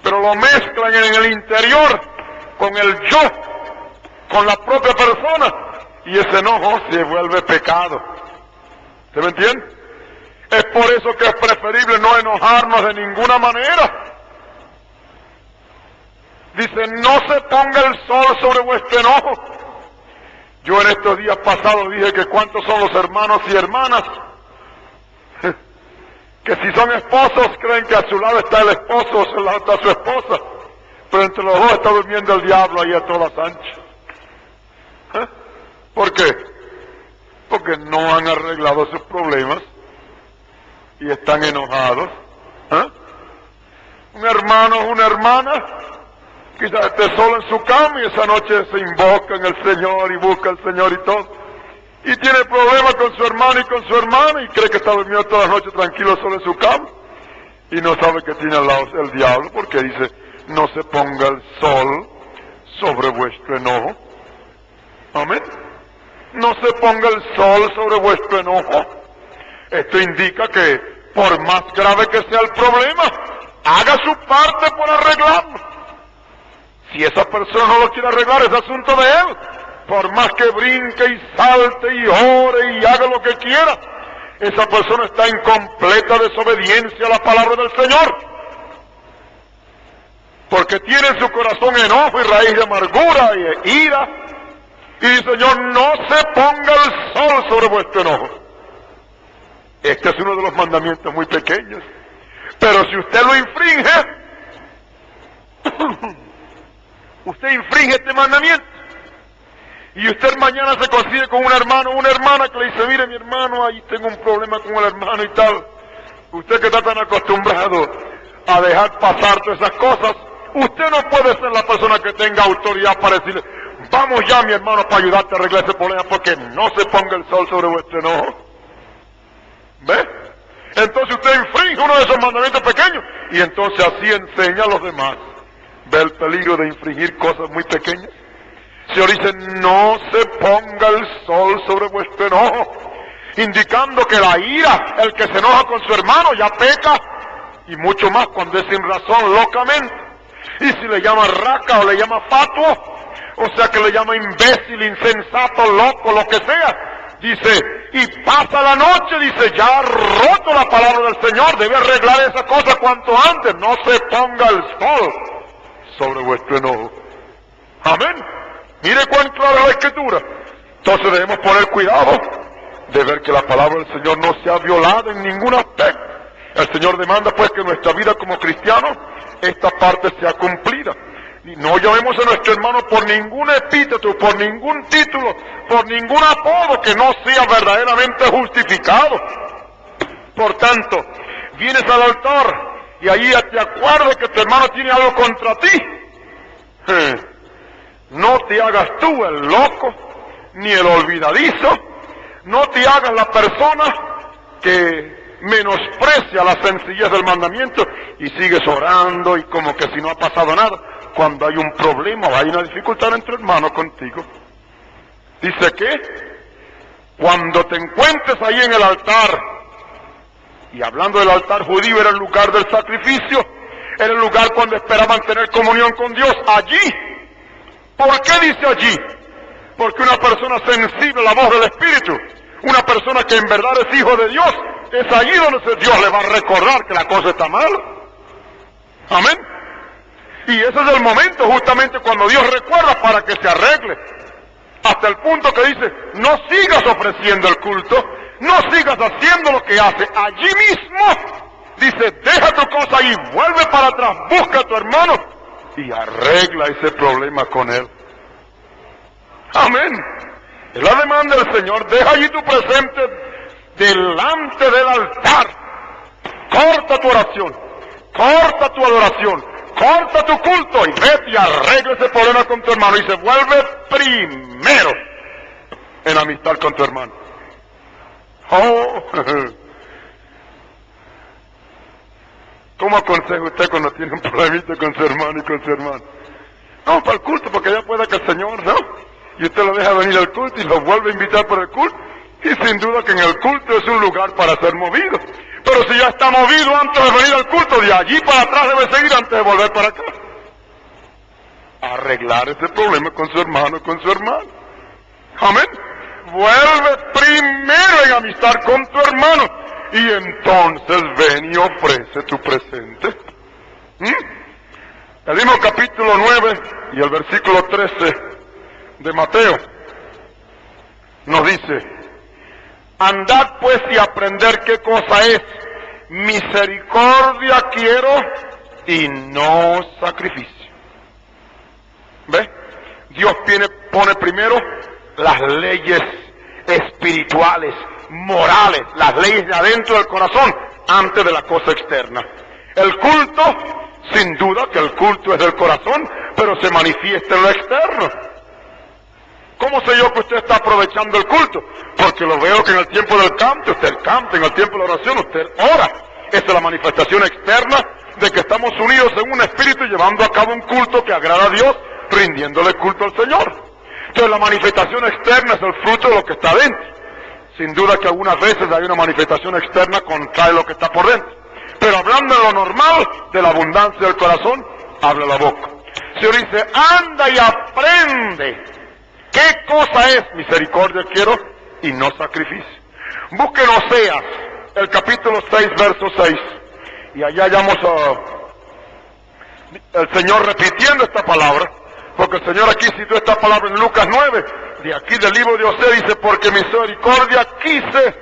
pero lo mezclan en el interior con el yo, con la propia persona, y ese enojo se vuelve pecado. ¿Se me entiende? Es por eso que es preferible no enojarnos de ninguna manera. Dice, no se ponga el sol sobre vuestro enojo. Yo en estos días pasados dije que cuántos son los hermanos y hermanas que si son esposos creen que a su lado está el esposo, a su lado está su esposa, pero entre los dos está durmiendo el diablo ahí a todas anchas. ¿Por qué? Porque no han arreglado sus problemas y están enojados. un hermano o una hermana, quizás esté solo en su cama y esa noche se invoca en el Señor y busca al Señor y todo, y tiene problemas con su hermano y con su hermana y cree que está durmiendo toda la noche tranquilo solo en su cama y no sabe que tiene al lado el diablo, porque dice: no se ponga el sol sobre vuestro enojo. Amén. No se ponga el sol sobre vuestro enojo. Esto indica que por más grave que sea el problema, haga su parte por arreglarlo. Si esa persona no lo quiere arreglar, es asunto de él. Por más que brinque y salte y ore y haga lo que quiera, esa persona está en completa desobediencia a la palabra del Señor. Porque tiene en su corazón enojo y raíz de amargura y ira. Y dice: Señor, no se ponga el sol sobre vuestro enojo. Este es uno de los mandamientos muy pequeños. Pero si usted lo infringe, usted infringe este mandamiento. Y usted mañana se consigue con un hermano o una hermana que le dice: mire mi hermano, ahí tengo un problema con el hermano y tal. Usted que está tan acostumbrado a dejar pasar todas esas cosas, usted no puede ser la persona que tenga autoridad para decirle: vamos ya mi hermano para ayudarte a arreglar ese problema, porque no se ponga el sol sobre vuestro enojo. ¿Ve? Entonces usted infringe uno de esos mandamientos pequeños y entonces así enseña a los demás. ¿Ve el peligro de infringir cosas muy pequeñas? El Señor dice: no se ponga el sol sobre vuestro enojo, indicando que la ira, el que se enoja con su hermano ya peca, y mucho más cuando es sin razón, locamente. Y si le llama raca o le llama fatuo, o sea que le llama imbécil, insensato, loco, lo que sea, dice, y pasa la noche, dice, ya ha roto la palabra del Señor, debe arreglar esa cosa cuanto antes. No se ponga el sol sobre vuestro enojo. Amén. Mire cuán clara es la Escritura. Entonces debemos poner cuidado de ver que la palabra del Señor no sea violada en ningún aspecto. El Señor demanda pues que nuestra vida como cristianos, esta parte sea cumplida. Y no llamemos a nuestro hermano por ningún epíteto, por ningún título, por ningún apodo que no sea verdaderamente justificado. Por tanto, vienes al altar y ahí te acuerdas que tu hermano tiene algo contra ti. No te hagas tú el loco, ni el olvidadizo. No te hagas la persona que menosprecia la sencillez del mandamiento y sigues orando y como que si no ha pasado nada, cuando hay un problema o hay una dificultad entre hermanos contigo. Dice que cuando te encuentres ahí en el altar, y hablando del altar judío, era el lugar del sacrificio, era el lugar cuando esperaban tener comunión con Dios, allí. ¿Por qué dice allí? Porque una persona sensible a la voz del Espíritu, una persona que en verdad es hijo de Dios, es allí donde Dios le va a recordar que la cosa está mal. Amén. Y ese es el momento justamente cuando Dios recuerda para que se arregle. Hasta el punto que dice: no sigas ofreciendo el culto, no sigas haciendo lo que hace. Allí mismo dice: deja tu cosa ahí, vuelve para atrás, busca a tu hermano y arregla ese problema con él. Amén. Es la demanda del Señor. Deja allí tu presente delante del altar. Corta tu oración, corta tu adoración, corta tu culto y vete y arregla ese problema con tu hermano y se vuelve primero en amistad con tu hermano. Oh, ¿cómo aconseja usted cuando tiene un problemita con su hermano y con su hermano? No, para el culto, porque ya pueda que el Señor, ¿no? Y usted lo deja venir al culto y lo vuelve a invitar para el culto. Y sin duda que en el culto es un lugar para ser movido. Pero si ya está movido antes de venir al culto, de allí para atrás debe seguir antes de volver para acá. Arreglar ese problema con su hermano, con su hermano. Amén. Vuelve primero en amistad con tu hermano. Y entonces ven y ofrece tu presente. El mismo capítulo 9 y el versículo 13 de Mateo nos dice: andad pues y aprender qué cosa es misericordia quiero y no sacrificio. ¿Ve? Dios pone primero las leyes espirituales, morales, las leyes de adentro del corazón, antes de la cosa externa. El culto Sin duda que el culto es del corazón, pero se manifiesta en lo externo. ¿Cómo sé yo que usted está aprovechando el culto? Porque lo veo que en el tiempo del canto, usted canta, en el tiempo de la oración, usted ora. Esa es la manifestación externa de que estamos unidos en un espíritu llevando a cabo un culto que agrada a Dios, rindiéndole culto al Señor. Entonces la manifestación externa es el fruto de lo que está dentro. Sin duda que algunas veces hay una manifestación externa contrae lo que está por dentro. Pero hablando de lo normal, de la abundancia del corazón, habla la boca. El Señor dice, anda y aprende. ¿Qué cosa es misericordia quiero y no sacrificio? Busquen Oseas, el capítulo 6, verso 6. Y allá hallamos el Señor repitiendo esta palabra, porque el Señor aquí citó esta palabra en Lucas 9, de aquí del libro de Oseas, dice, porque misericordia quise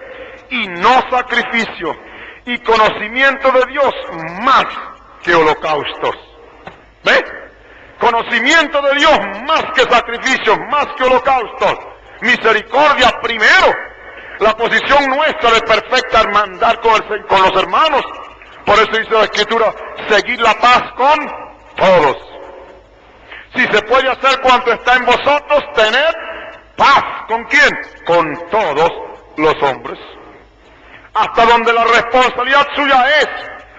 y no sacrificio, y conocimiento de Dios más que holocaustos. ¿Ve? Conocimiento de Dios más que sacrificios, más que holocaustos. Misericordia primero. La posición nuestra de perfecta hermandad con los hermanos. Por eso dice la Escritura, seguid la paz con todos. Si se puede hacer cuanto está en vosotros, tened paz. ¿Con quién? Con todos los hombres. Hasta donde la responsabilidad suya es,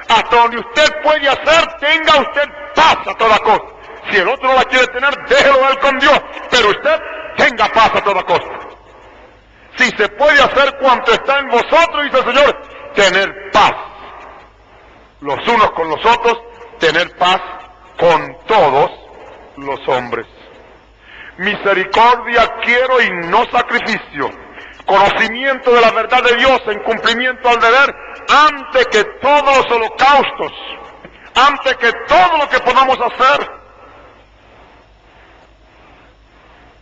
hasta donde usted puede hacer, tenga usted paz a toda costa. Si el otro no la quiere tener, déjelo él con Dios, pero usted tenga paz a toda costa. Si se puede hacer cuanto está en vosotros, dice el Señor, tener paz los unos con los otros, tener paz con todos los hombres. Misericordia quiero y no sacrificio. Conocimiento de la verdad de Dios en cumplimiento al deber, antes que todos los holocaustos, antes que todo lo que podamos hacer.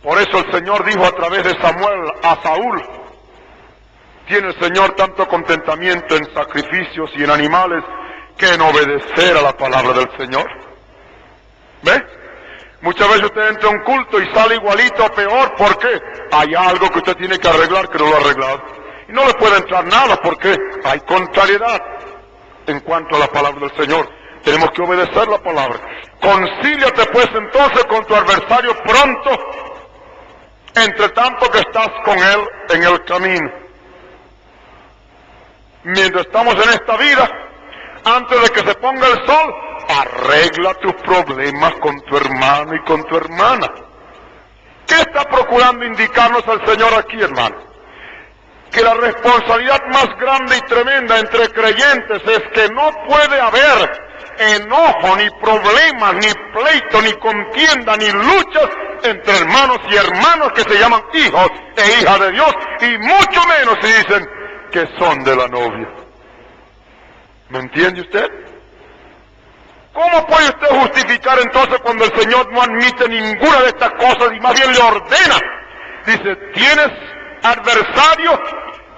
Por eso el Señor dijo a través de Samuel a Saúl, tiene el Señor tanto contentamiento en sacrificios y en animales que en obedecer a la palabra del Señor. ¿Ve? Muchas veces usted entra a un culto y sale igualito o peor. ¿Por qué? Hay algo que usted tiene que arreglar que no lo ha arreglado. Y no le puede entrar nada porque hay contrariedad en cuanto a la palabra del Señor. Tenemos que obedecer la palabra. Concíliate pues entonces con tu adversario pronto, entre tanto que estás con él en el camino. Mientras estamos en esta vida, antes de que se ponga el sol, arregla tus problemas con tu hermano y con tu hermana. ¿Qué está procurando indicarnos el Señor aquí, hermano? Que la responsabilidad más grande y tremenda entre creyentes es que no puede haber enojo, ni problemas, ni pleito, ni contienda, ni luchas entre hermanos y hermanas que se llaman hijos e hijas de Dios, y mucho menos si dicen que son de la novia. ¿Me entiende usted? ¿Cómo puede usted justificar entonces cuando el Señor no admite ninguna de estas cosas y más bien le ordena? Dice, ¿tienes adversario?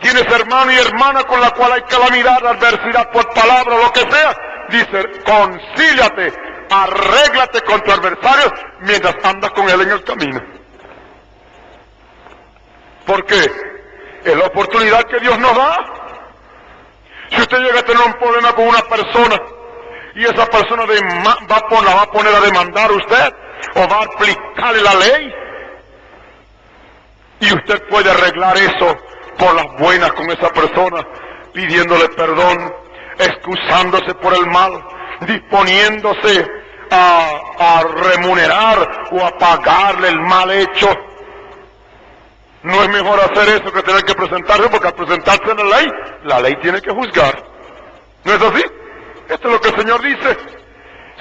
¿Tienes hermano y hermana con la cual hay calamidad, adversidad por palabra o lo que sea? Dice, concíliate, arréglate con tu adversario mientras andas con él en el camino. ¿Por qué? Es la oportunidad que Dios nos da. Si usted llega a tener un problema con una persona y esa persona la va a poner a demandar a usted o va a aplicarle la ley, y usted puede arreglar eso por las buenas con esa persona, pidiéndole perdón, excusándose por el mal, disponiéndose a remunerar o a pagarle el mal hecho. No es mejor hacer eso que tener que presentarse, porque al presentarse en la ley tiene que juzgar. ¿No es así? Esto es lo que el Señor dice.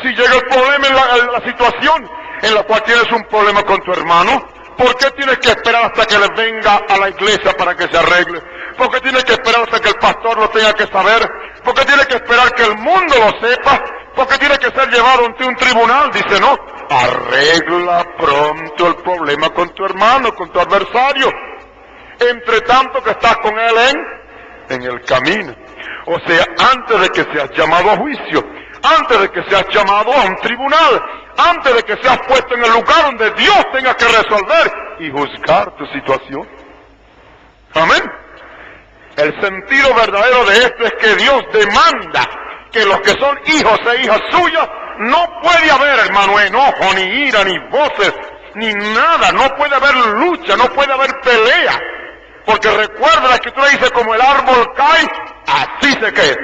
Si llega el problema en la situación en la cual tienes un problema con tu hermano, ¿por qué tienes que esperar hasta que le venga a la iglesia para que se arregle? ¿Por qué tienes que esperar hasta que el pastor lo tenga que saber? ¿Por qué tienes que esperar que el mundo lo sepa? ¿Por qué tiene que ser llevado ante un tribunal? Dice, no, arregla pronto el problema con tu hermano, con tu adversario, entre tanto que estás con él en el camino. O sea, antes de que seas llamado a juicio, antes de que seas llamado a un tribunal, antes de que seas puesto en el lugar donde Dios tenga que resolver y juzgar tu situación. Amén. El sentido verdadero de esto es que Dios demanda que los que son hijos e hijas suyas no puede haber, hermano, enojo, ni ira, ni voces, ni nada. No puede haber lucha, no puede haber pelea. Porque recuerda, la Escritura dice, como el árbol cae, así se queda.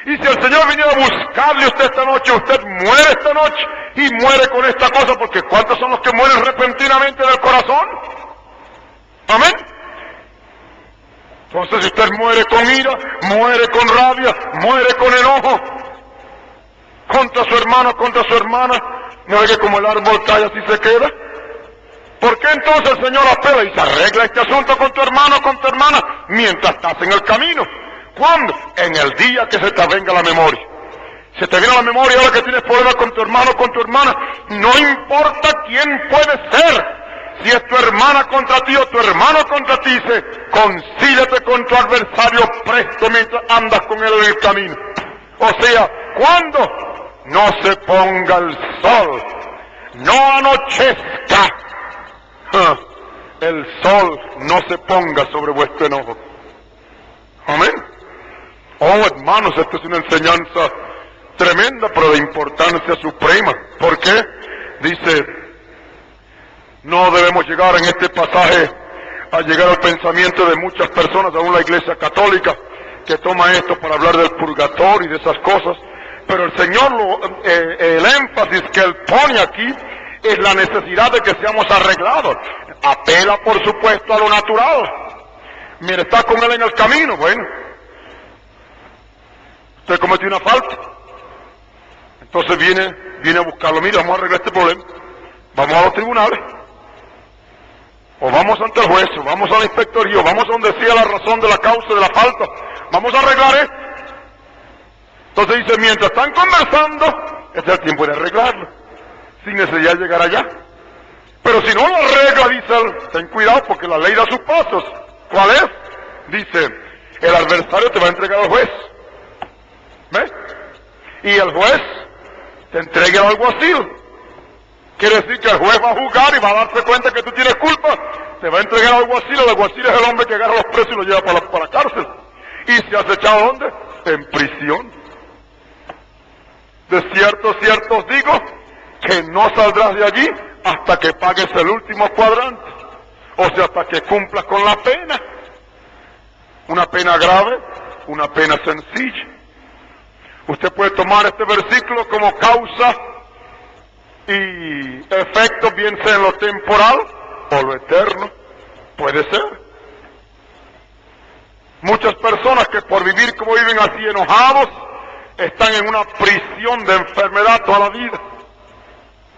Y si el Señor viniera a buscarle a usted esta noche, usted muere esta noche y muere con esta cosa, porque ¿cuántos son los que mueren repentinamente del corazón? Amén. Entonces, si usted muere con ira, muere con rabia, muere con enojo, contra su hermano, contra su hermana, no es que como el árbol cae así se queda. ¿Por qué entonces el Señor apela y se arregla este asunto con tu hermano, con tu hermana, mientras estás en el camino? ¿Cuándo? En el día que se te venga la memoria. Se te viene a la memoria ahora que tienes problemas con tu hermano, con tu hermana, no importa quién puede ser. Si es tu hermana contra ti o tu hermano contra ti, dice, concíliate con tu adversario presto mientras andas con él en el camino. O sea, ¿cuándo? No se ponga el sol, no anochezca. El sol no se ponga sobre vuestro enojo. Amén. Oh, hermanos, esto es una enseñanza tremenda, pero de importancia suprema. ¿Por qué? Dice, no debemos llegar en este pasaje a llegar al pensamiento de muchas personas, aún la Iglesia Católica, que toma esto para hablar del purgatorio y de esas cosas. Pero el Señor, el énfasis que Él pone aquí es la necesidad de que seamos arreglados. Apela, por supuesto, a lo natural. Mira, está con Él en el camino, bueno. Usted cometió una falta. Entonces viene a buscarlo. Mira, vamos a arreglar este problema. Vamos a los tribunales. O vamos ante el juez, o vamos a la inspectoría, o vamos a donde sea la razón de la causa de la falta. Vamos a arreglar esto. Entonces dice, mientras están conversando, este es el tiempo de arreglarlo, sin necesidad de llegar allá. Pero si no lo arregla, dice él, ten cuidado porque la ley da sus pasos. ¿Cuál es? Dice, el adversario te va a entregar al juez. ¿Ves? Y el juez te entrega al alguacil. Quiere decir que el juez va a juzgar y va a darse cuenta que tú tienes culpa. Te va a entregar al alguacil. El alguacil es el hombre que agarra a los presos y los lleva para la cárcel. ¿Y se has echado dónde? En prisión. De cierto os digo que no saldrás de allí hasta que pagues el último cuadrante. O sea, hasta que cumplas con la pena. Una pena grave, una pena sencilla. Usted puede tomar este versículo como causa y efecto, bien sea en lo temporal o lo eterno. Puede ser. Muchas personas que por vivir como viven así enojados, están en una prisión de enfermedad toda la vida.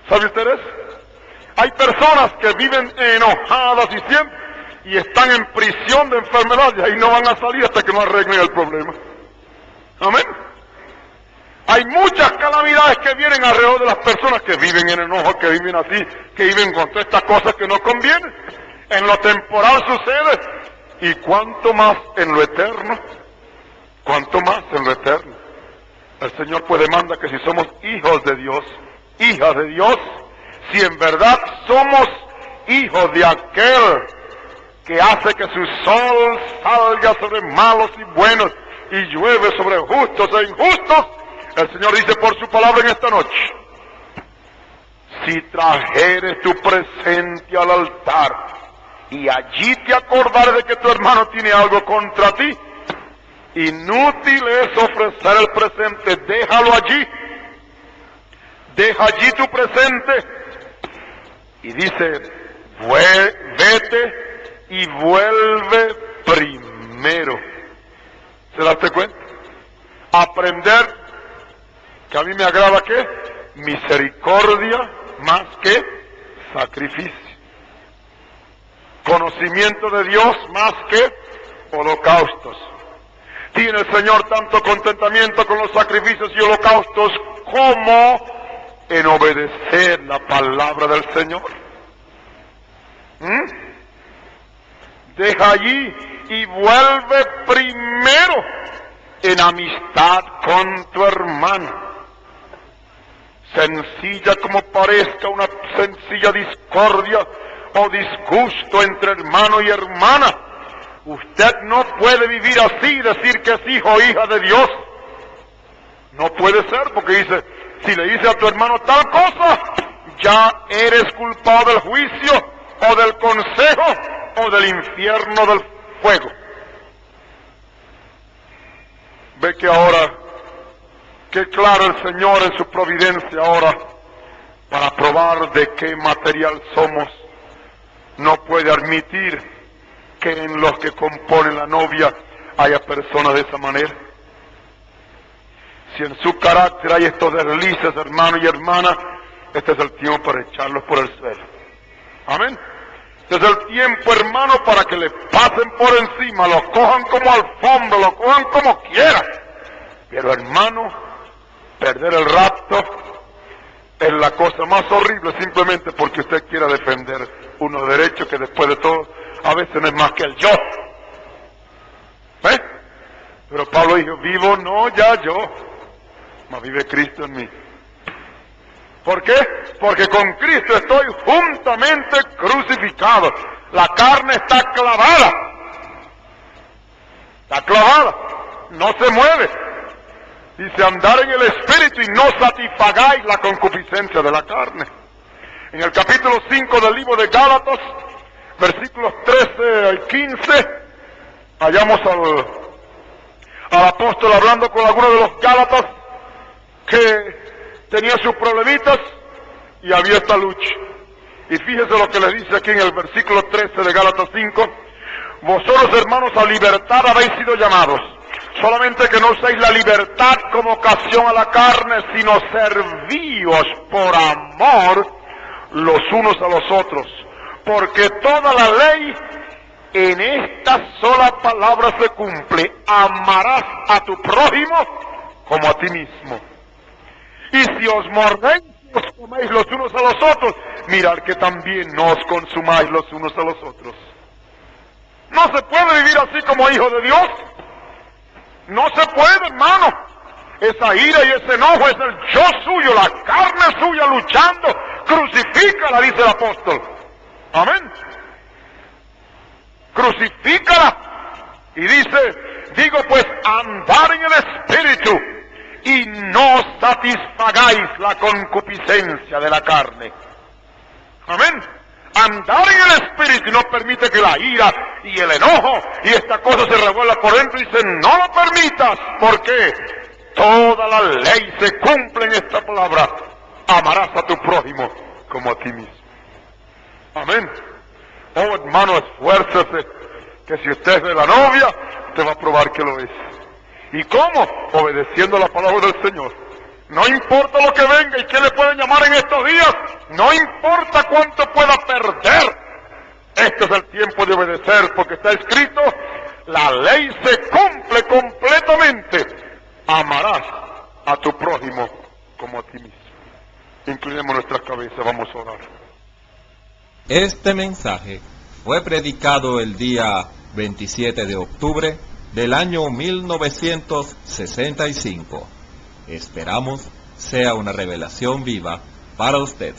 ¿Sabe ustedes? Hay personas que viven enojadas y siempre, y están en prisión de enfermedad, y ahí no van a salir hasta que no arreglen el problema. Amén. Hay muchas calamidades que vienen alrededor de las personas que viven en enojo, que viven así, que viven con todas estas cosas que no convienen. En lo temporal sucede, y cuánto más en lo eterno, cuánto más en lo eterno. El Señor pues demanda que si somos hijos de Dios, hijas de Dios, si en verdad somos hijos de aquel que hace que su sol salga sobre malos y buenos y llueve sobre justos e injustos, el Señor dice por su palabra en esta noche, si trajeres tu presente al altar y allí te acordares de que tu hermano tiene algo contra ti, inútil es ofrecer el presente, déjalo allí, deja allí tu presente, y dice, vete y vuelve primero. ¿Se das cuenta? Aprender que a mí me agrada ¿qué? Misericordia más que sacrificio. Conocimiento de Dios más que holocaustos. Tiene el Señor tanto contentamiento con los sacrificios y holocaustos como en obedecer la palabra del Señor. Deja allí y vuelve primero en amistad con tu hermano. Sencilla como parezca, una sencilla discordia o disgusto entre hermano y hermana, usted no puede vivir así y decir que es hijo o hija de Dios. No puede ser, porque dice, Si le dices a tu hermano tal cosa, ya eres culpado del juicio, o del consejo, o del infierno del fuego. Ve que ahora, qué claro el Señor en su providencia ahora, para probar de qué material somos, no puede admitir que en los que componen la novia haya personas de esa manera. Si en su carácter hay estos deslices, hermano y hermana, este es el tiempo para echarlos por el suelo. Amén. Este es el tiempo, hermano, para que le pasen por encima, lo cojan como alfombra, lo cojan como quieran. Pero, hermano, perder el rapto es la cosa más horrible, simplemente porque usted quiera defender unos derechos que después de todo a veces no es más que el yo. ¿Ves? Pero Pablo dijo, vivo no ya yo, mas vive Cristo en mí. ¿Por qué? Porque con Cristo estoy juntamente crucificado. La carne está clavada. Está clavada. No se mueve. Dice, andar en el Espíritu y no satisfagáis la concupiscencia de la carne. En el capítulo 5 del libro de Gálatas, versículos 13 al 15, hallamos al apóstol hablando con algunos de los Gálatas que tenía sus problemitas y había esta lucha. Y fíjese lo que le dice aquí en el versículo 13 de Gálatas 5. Vosotros, hermanos, a libertad habéis sido llamados, solamente que no uséis la libertad como ocasión a la carne, sino servíos por amor los unos a los otros. Porque toda la ley en esta sola palabra se cumple: amarás a tu prójimo como a ti mismo. Y si os mordéis, os coméis los unos a los otros, mirad que también no os consumáis los unos a los otros. No se puede vivir así como hijo de Dios. No se puede, hermano. Esa ira y ese enojo es el yo suyo, la carne suya luchando. Crucifícala, dice el apóstol. Amén. Crucifícala. Y dice, digo pues, andar en el Espíritu y no satisfagáis la concupiscencia de la carne. Amén. Andar en el Espíritu no permite que la ira y el enojo y esta cosa se revuelva por dentro. Y dice, no lo permitas, porque toda la ley se cumple en esta palabra: amarás a tu prójimo como a ti mismo. Amén. Oh, hermano, esfuércese, que si usted es de la novia, usted va a probar que lo es. ¿Y cómo? Obedeciendo la palabra del Señor. No importa lo que venga y qué le pueden llamar en estos días, no importa cuánto pueda perder. Este es el tiempo de obedecer, porque está escrito, la ley se cumple completamente: amarás a tu prójimo como a ti mismo. Inclinemos nuestras cabezas, vamos a orar. Este mensaje fue predicado el día 27 de octubre del año 1965. Esperamos sea una revelación viva para usted.